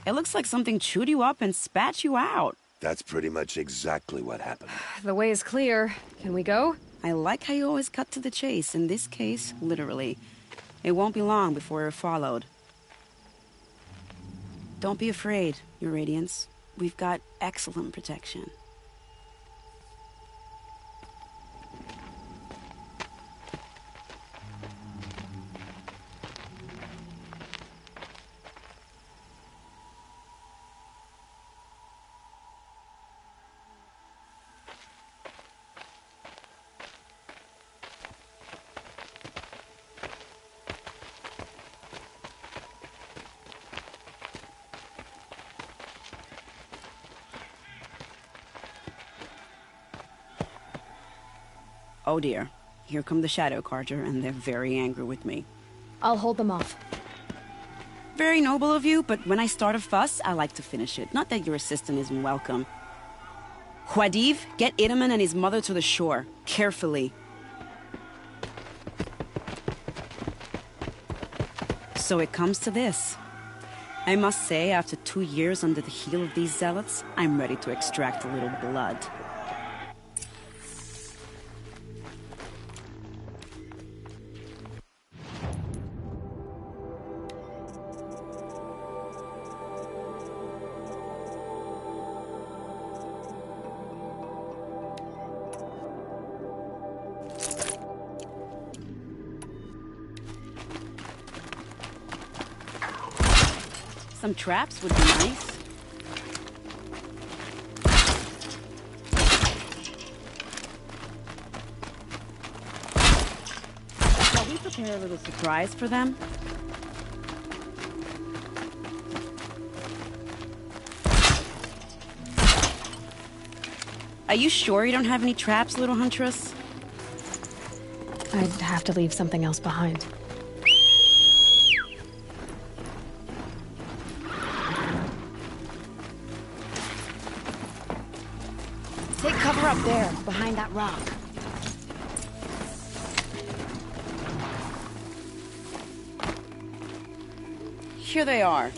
It looks like something chewed you up and spat you out. That's pretty much exactly what happened. The way is clear. Can we go? I like how you always cut to the chase. In this case, literally. It won't be long before we're followed. Don't be afraid, Your Radiance. We've got excellent protection. Oh dear. Here come the Shadow Carja, and they're very angry with me. I'll hold them off. Very noble of you, but when I start a fuss, I like to finish it. Not that your assistant isn't welcome. Huadiv, get Idaman and his mother to the shore. Carefully. So it comes to this. I must say, after 2 years under the heel of these zealots, I'm ready to extract a little blood. Some traps would be nice. Shall we prepare a little surprise for them? Are you sure you don't have any traps, little huntress? I'd have to leave something else behind. Take cover up there, behind that rock. Here they are.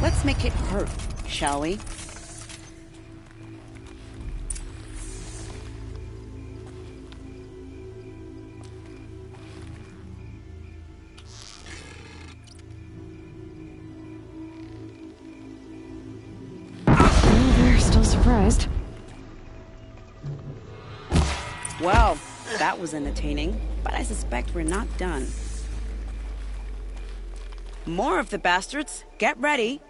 Let's make it hurt, shall we? They're still surprised. Well, that was entertaining, but I suspect we're not done. More of the bastards. Get ready.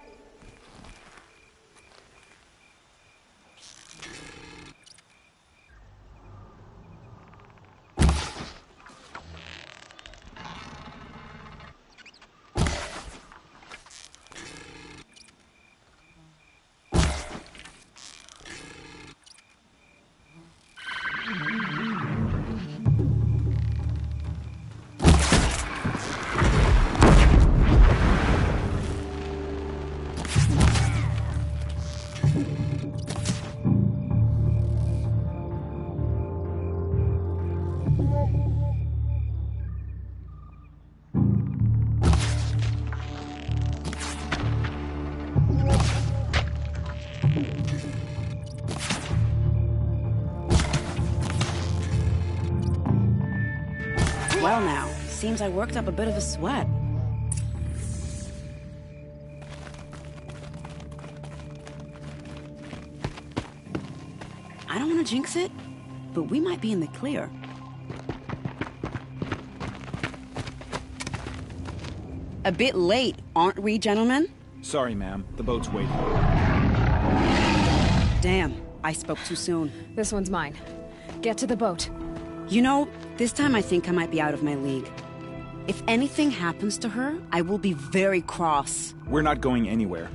Well now, seems I worked up a bit of a sweat. I don't want to jinx it, but we might be in the clear. A bit late, aren't we, gentlemen? Sorry, ma'am. The boat's waiting. Damn, I spoke too soon. This one's mine. Get to the boat. You know, this time I think I might be out of my league. If anything happens to her, I will be very cross. We're not going anywhere.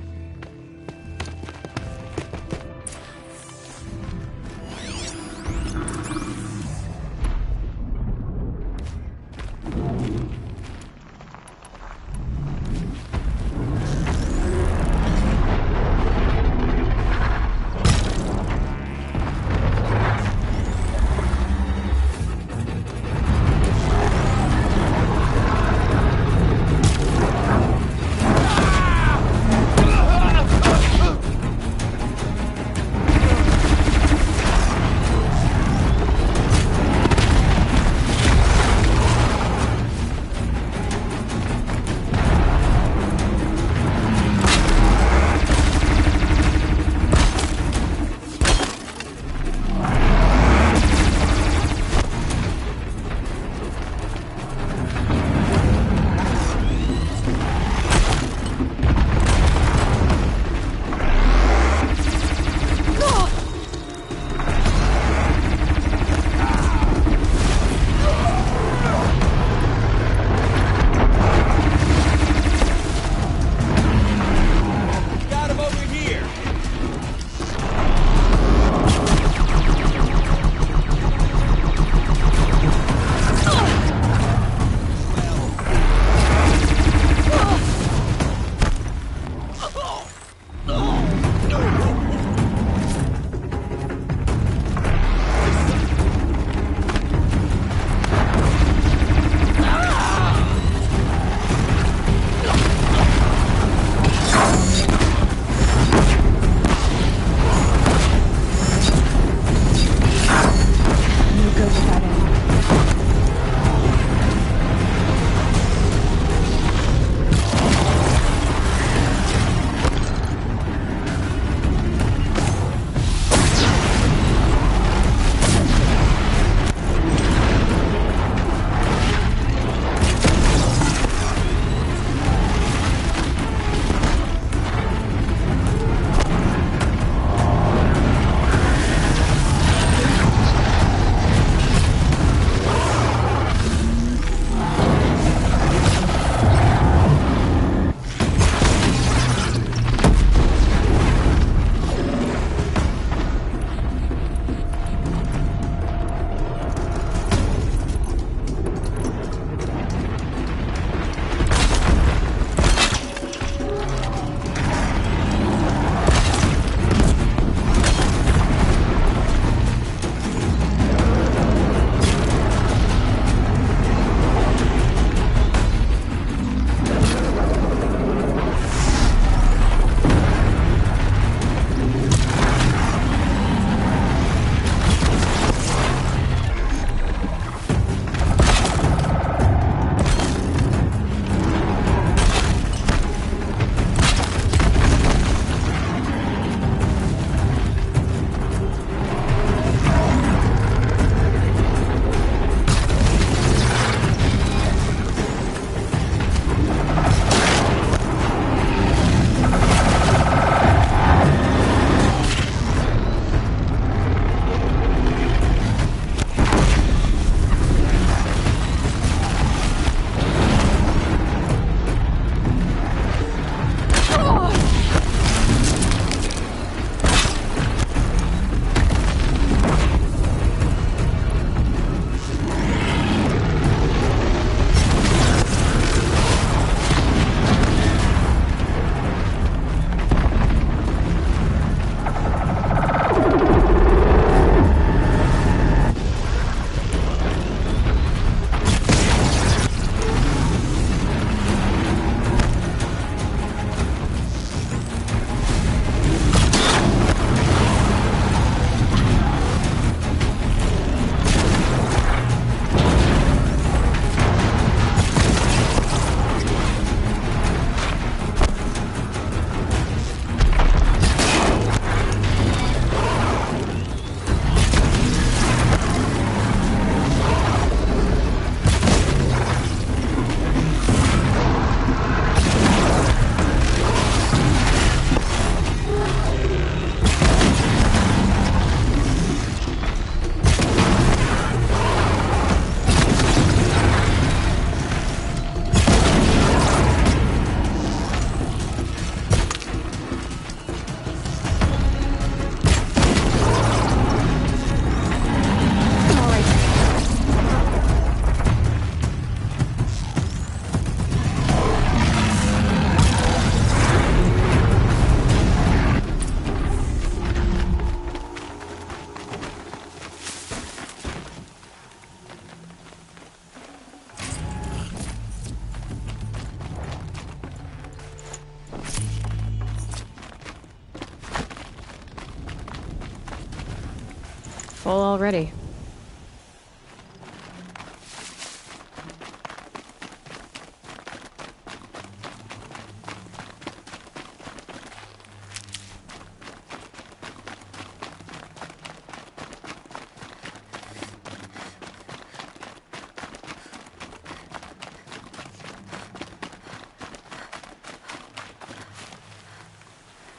Full already.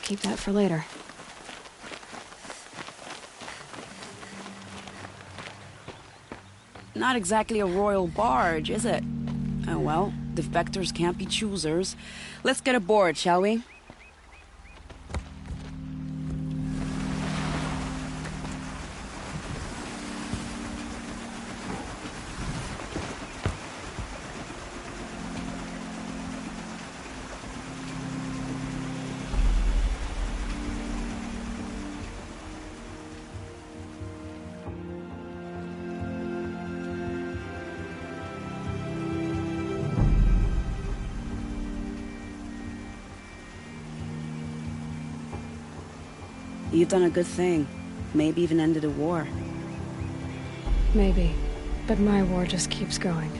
Keep that for later. Not exactly a royal barge, is it? Oh well, defectors can't be choosers. Let's get aboard, shall we? You've done a good thing. Maybe even ended a war. Maybe. But my war just keeps going.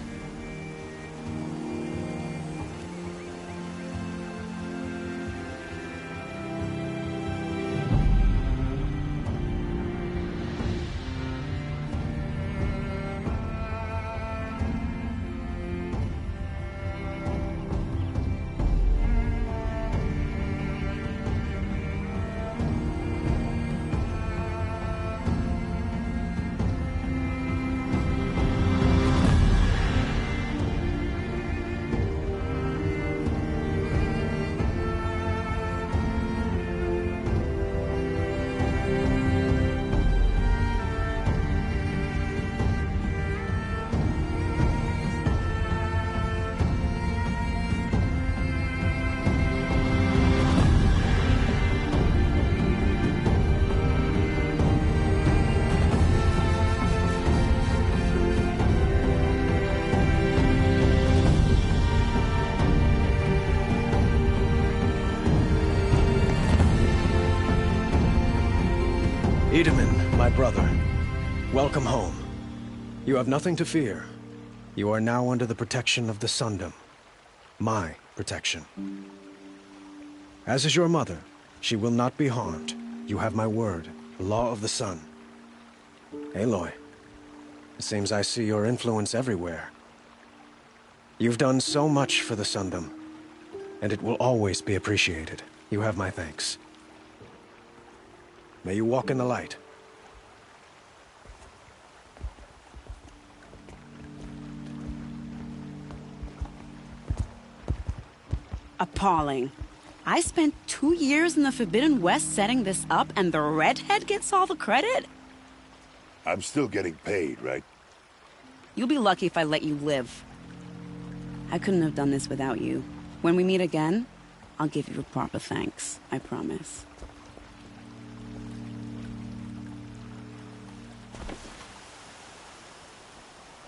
Edaman, my brother, welcome home. You have nothing to fear. You are now under the protection of the Sundom. My protection. As is your mother, she will not be harmed. You have my word, the law of the sun. Aloy, it seems I see your influence everywhere. You've done so much for the Sundom, and it will always be appreciated. You have my thanks. May you walk in the light. Appalling. I spent 2 years in the Forbidden West setting this up, and the redhead gets all the credit? I'm still getting paid, right? You'll be lucky if I let you live. I couldn't have done this without you. When we meet again, I'll give you a proper thanks. I promise.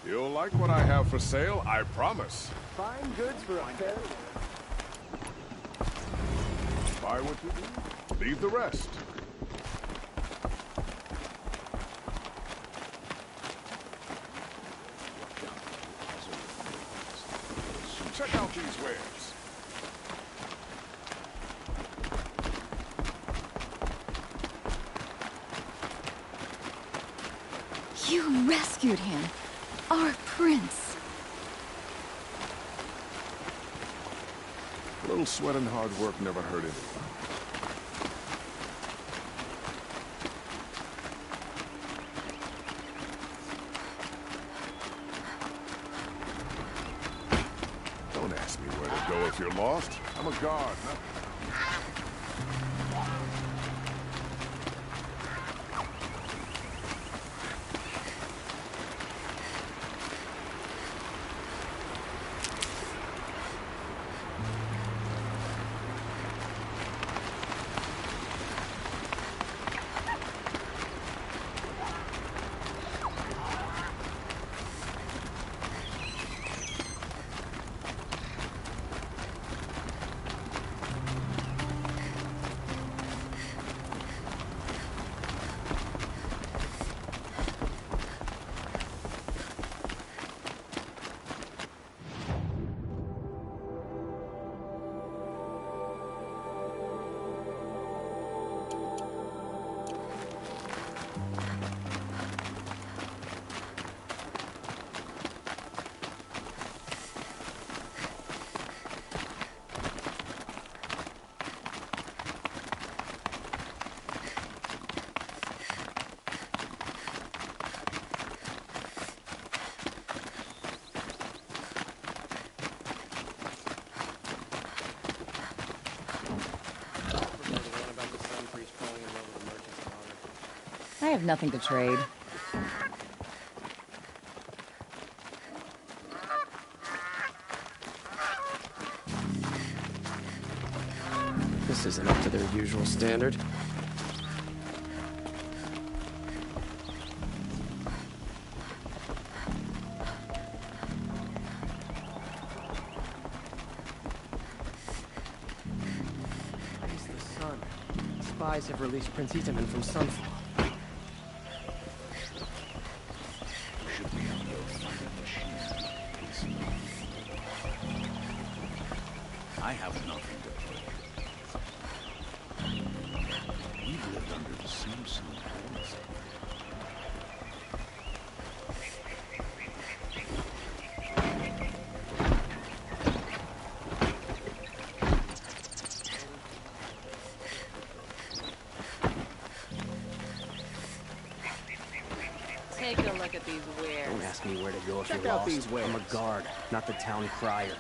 You'll like what I have for sale, I promise. Fine goods for a fair. Buy what you need, leave the rest. Check out these wares. You rescued him. Our prince. A little sweat and hard work never hurt anyone. Don't ask me where to go if you're lost. I'm a guard, huh? have nothing to trade. This isn't up to their usual standard. Spies have released Prince Itaman from Sunfall. Should be on your fighting machine. I have nothing to play. We've lived under the same sun as Take a look at these wares. Don't ask me where to go if Check you're out lost. these wares. I'm a guard, not the town crier.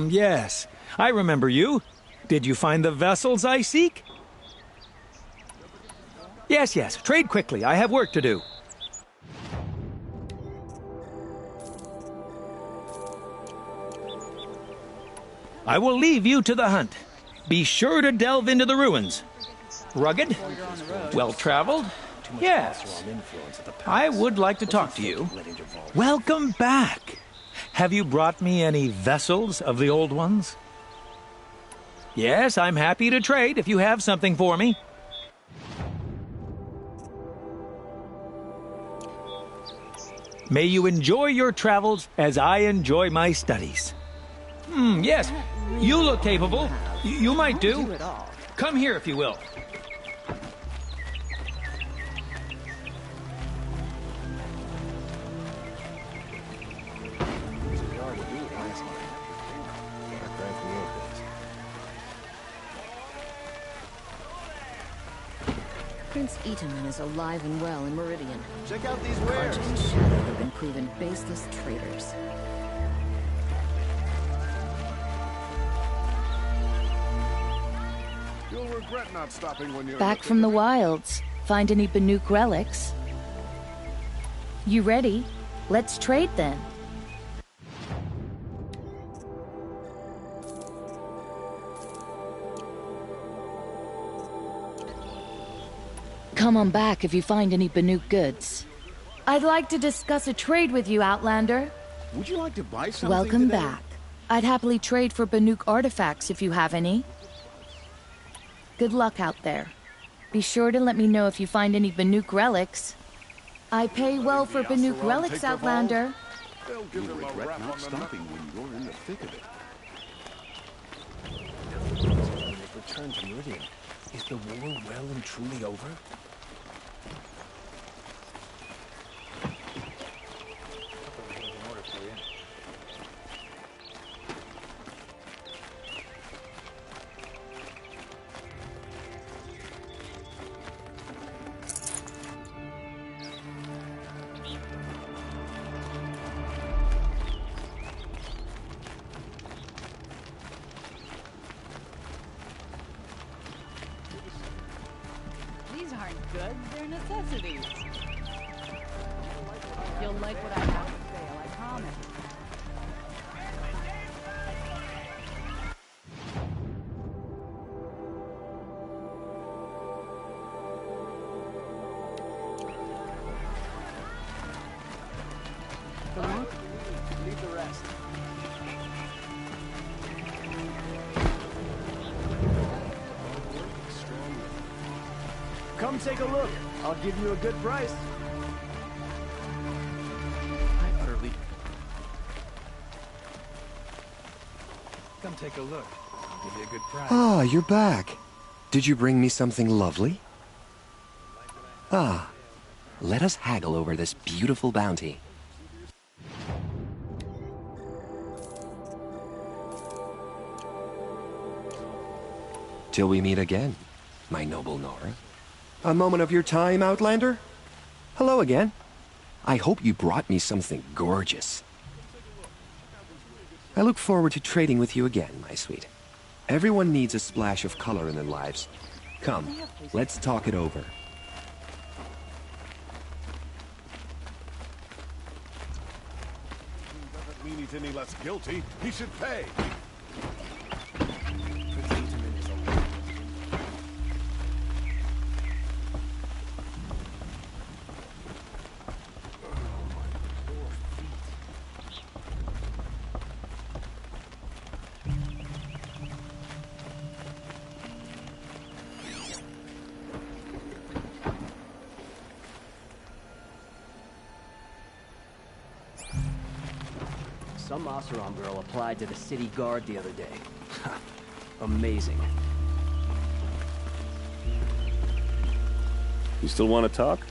Yes. I remember you. Did you find the vessels I seek? Yes, yes. Trade quickly. I have work to do. I will leave you to the hunt. Be sure to delve into the ruins. Rugged? Well-traveled? Yes. I would like to talk to you. Welcome back. Have you brought me any vessels of the old ones? Yes, I'm happy to trade if you have something for me. May you enjoy your travels as I enjoy my studies. Yes, you look capable. You might do. Come here if you will. Prince Itaman is alive and well in Meridian. Check out these wares. Carja and Shadow have been proven baseless traitors. You'll regret not stopping when you're Back from the wilds. Find any Banuk relics? You ready? Let's trade then. Come on back if you find any Banuk goods. I'd like to discuss a trade with you, Outlander. Would you like to buy something Welcome today? back. I'd happily trade for Banuk artifacts if you have any. Good luck out there. Be sure to let me know if you find any Banuk relics. I pay well for Banuk relics, Outlander. They'll give him a rap not stopping when you're in the thick of it. Return to Meridian. Is the war well and truly over? These aren't goods, they're necessities. You'll like what I have to say, I promise. Leave the rest. Come take a look. I'll give you a good price. I utterly... Come take a look. I'll give you a good price. Ah, you're back. Did you bring me something lovely? Ah, let us haggle over this beautiful bounty. Till we meet again, my noble Nora. A moment of your time, Outlander? Hello again. I hope you brought me something gorgeous. I look forward to trading with you again, my sweet. Everyone needs a splash of color in their lives. Come, let's talk it over. Doesn't mean he's any less guilty. He should pay. Some Oseram girl applied to the city guard the other day. Amazing. You still want to talk?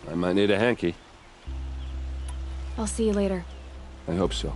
I might need a hanky. I'll see you later. I hope so.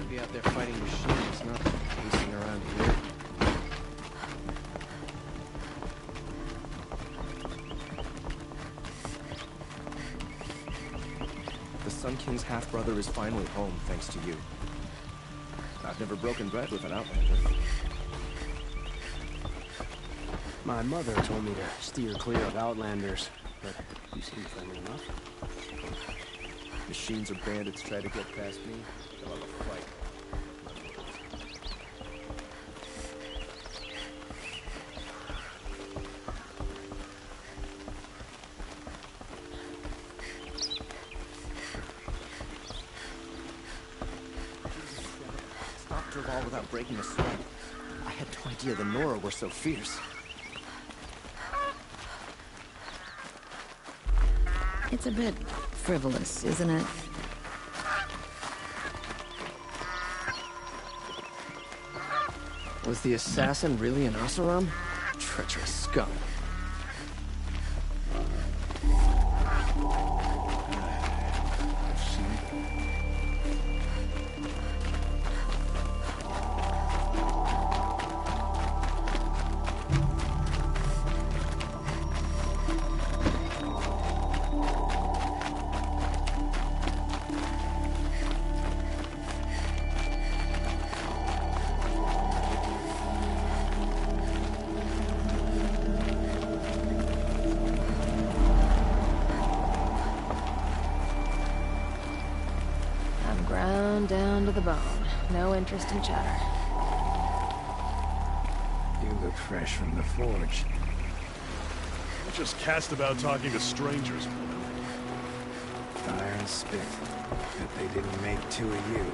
Be out there fighting machines, not pacing around here. The Sun King's half-brother is finally home, thanks to you. I've never broken bread with an outlander. My mother told me to steer clear of outlanders, but you seem friendly enough. Machines or bandits try to get past me, they'll have a fight. Stopped her all without breaking a sweat. I had no idea the Nora were so fierce. It's a bit frivolous, isn't it? Was the assassin really an Oseram? Treacherous scum. Ground down to the bone. No interest in chatter. You look fresh from the forge. You just cast about talking to strangers. Fire and spit. Bet they didn't make two of you.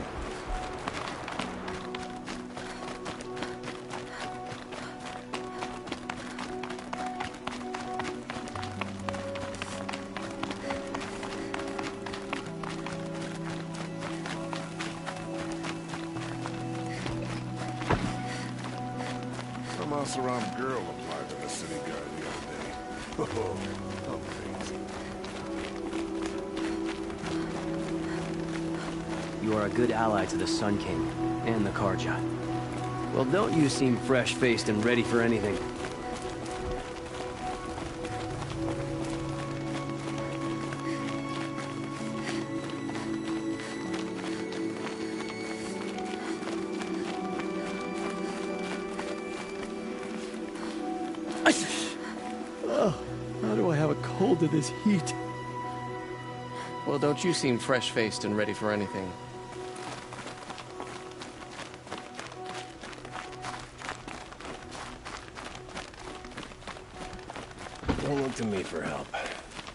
Some Oseram girl applied to the city guard the other day. Oh, amazing. You are a good ally to the Sun King and the Carja. Well, don't you seem fresh-faced and ready for anything. Oh, how do I have a cold to this heat? Well, don't you seem fresh-faced and ready for anything. Don't look to me for help.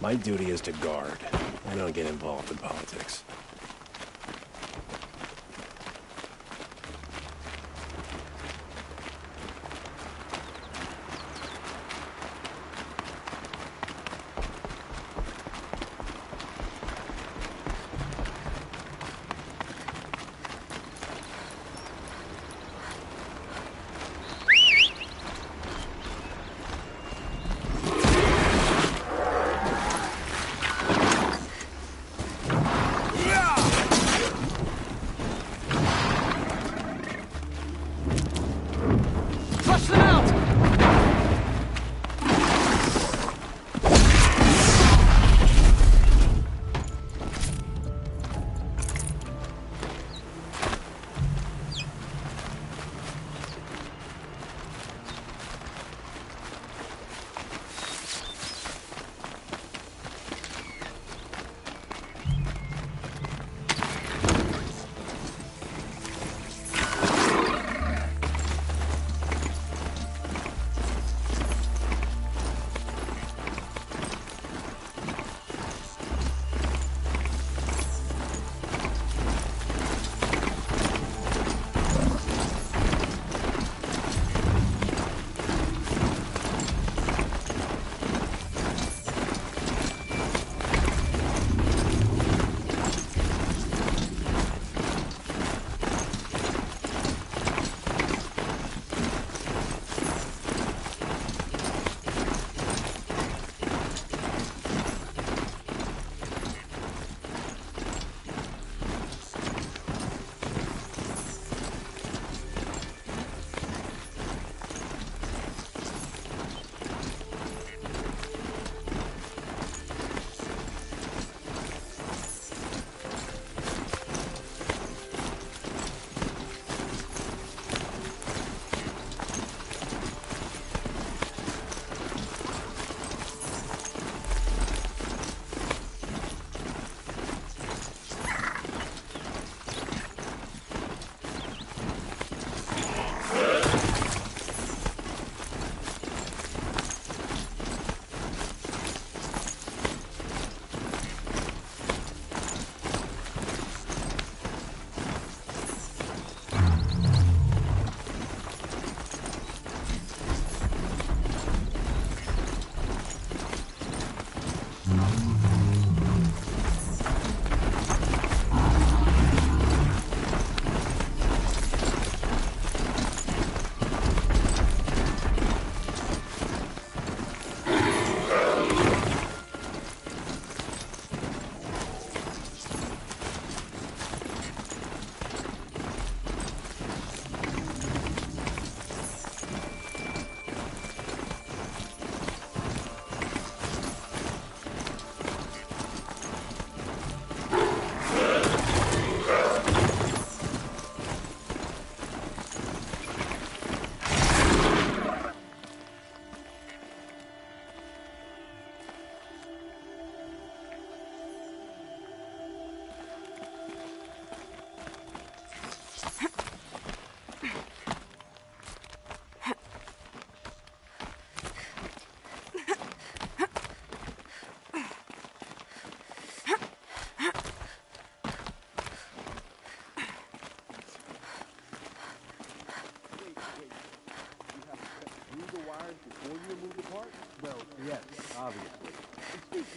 My duty is to guard. I don't get involved in politics. Flush them out!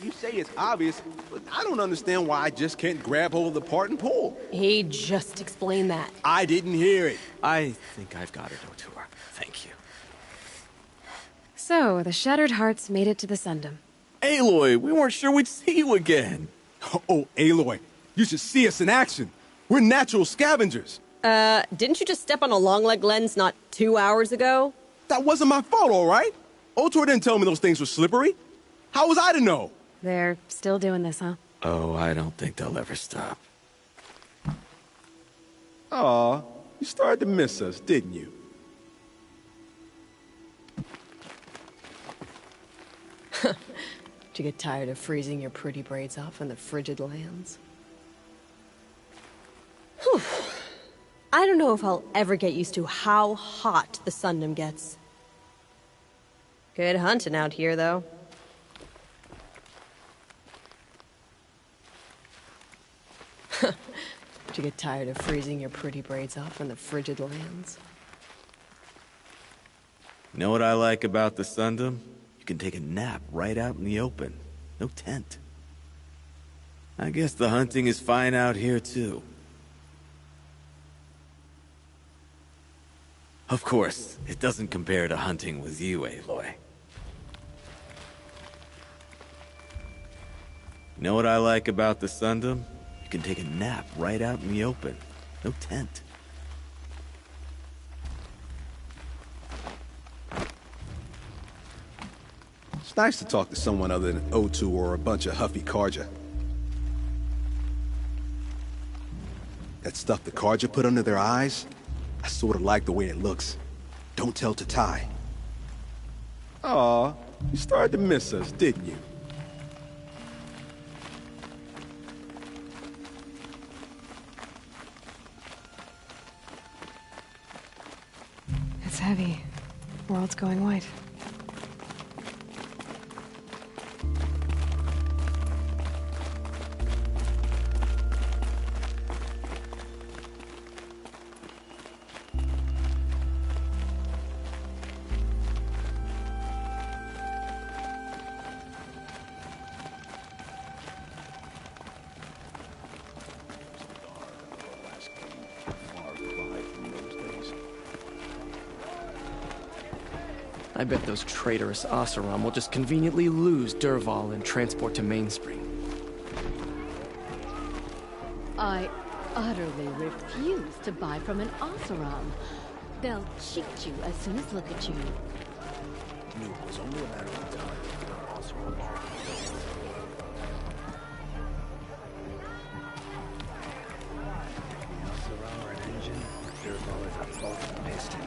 You say it's obvious, but I don't understand why I just can't grab hold of the part and pull. He just explained that. I didn't hear it. I think I've got it, O'Toole. Thank you. So, the Shattered Hearts made it to the Sundom. Aloy, we weren't sure we'd see you again. Oh, Aloy, you should see us in action. We're natural scavengers. Didn't you just step on a long-leg lens not 2 hours ago? That wasn't my fault, all right? Otor didn't tell me those things were slippery. How was I to know? They're still doing this, huh? Oh, I don't think they'll ever stop. Aw, you started to miss us, didn't you? Did you get tired of freezing your pretty braids off in the frigid lands? Whew. I don't know if I'll ever get used to how hot the Sundom gets. Good hunting out here, though. Did you get tired of freezing your pretty braids off in the frigid lands? You know what I like about the Sundom? You can take a nap right out in the open. No tent. I guess the hunting is fine out here, too. Of course, it doesn't compare to hunting with you, Aloy. You know what I like about the Sundom? You can take a nap right out in the open. No tent. It's nice to talk to someone other than O2 or a bunch of huffy Carja. That stuff the Carja put under their eyes, I sort of like the way it looks. Don't tell to Ty. Aw, you started to miss us, didn't you? It's heavy. World's going white. I bet those traitorous Oseram will just conveniently lose Dervahl and transport to Mainspring. I utterly refuse to buy from an Oseram. They'll cheat you as soon as look at you. Knew it was only a matter of time before Oseram. Oseram are an engine, Dervahl is a bolt and piston.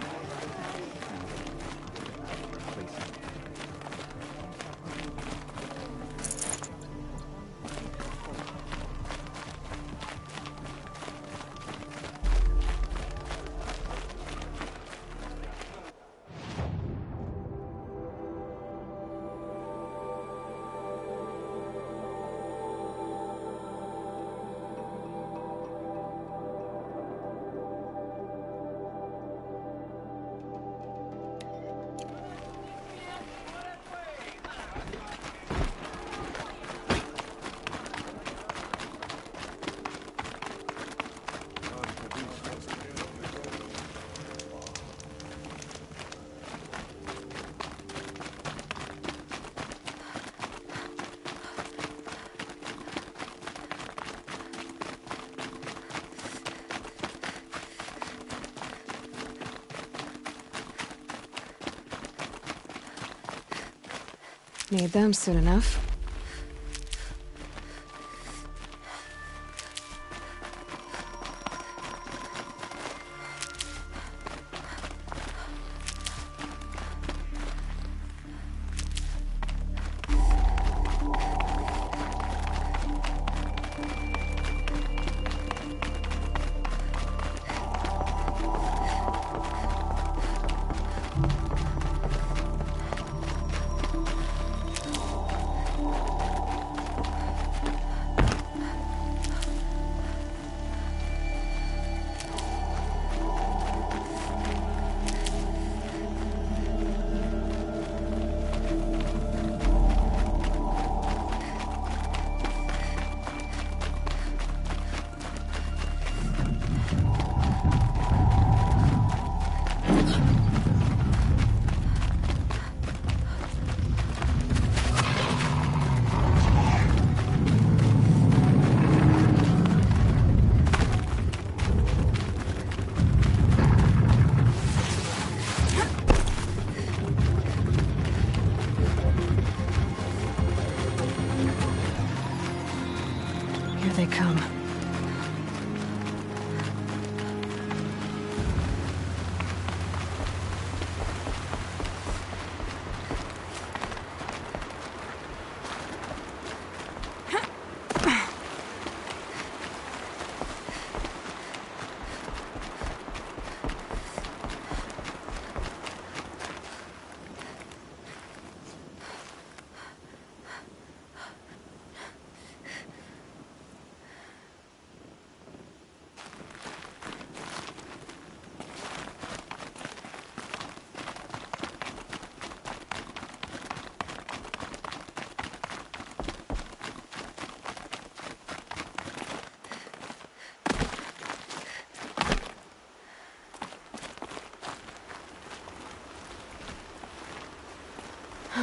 Need them soon enough. they come.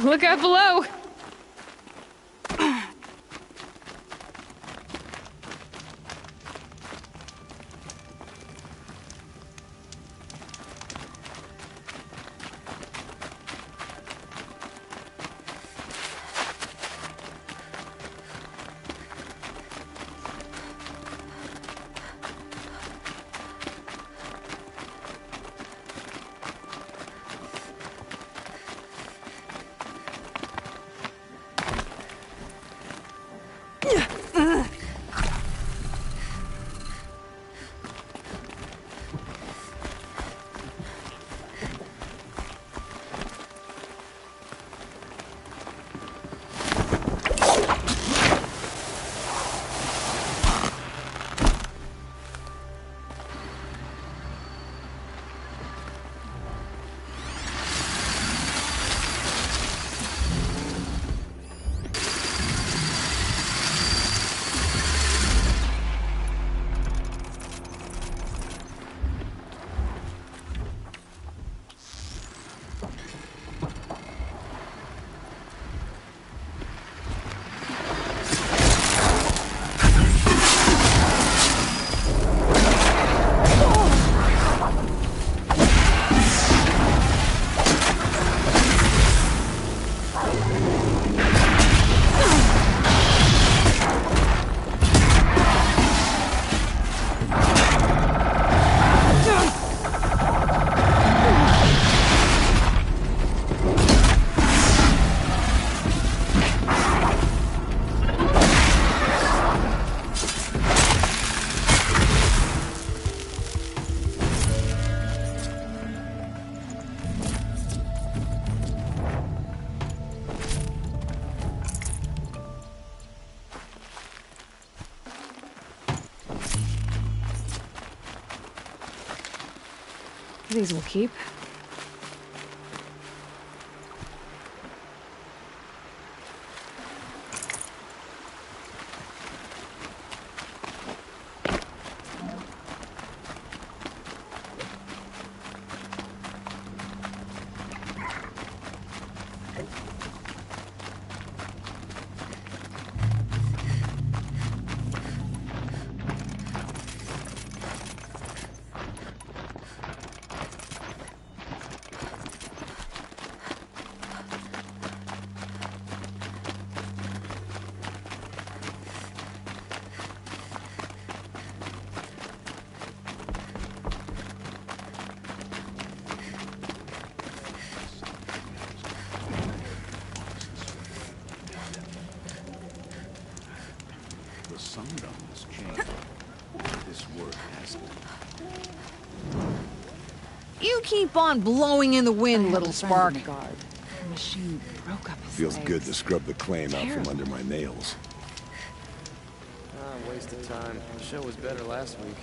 Look out below! These will keep. The Sundom has changed. This word has been. You keep on blowing in the wind, little spark. The machine broke up his Feels legs. good to scrub the claim out from under my nails. Waste of time. The show was better last week.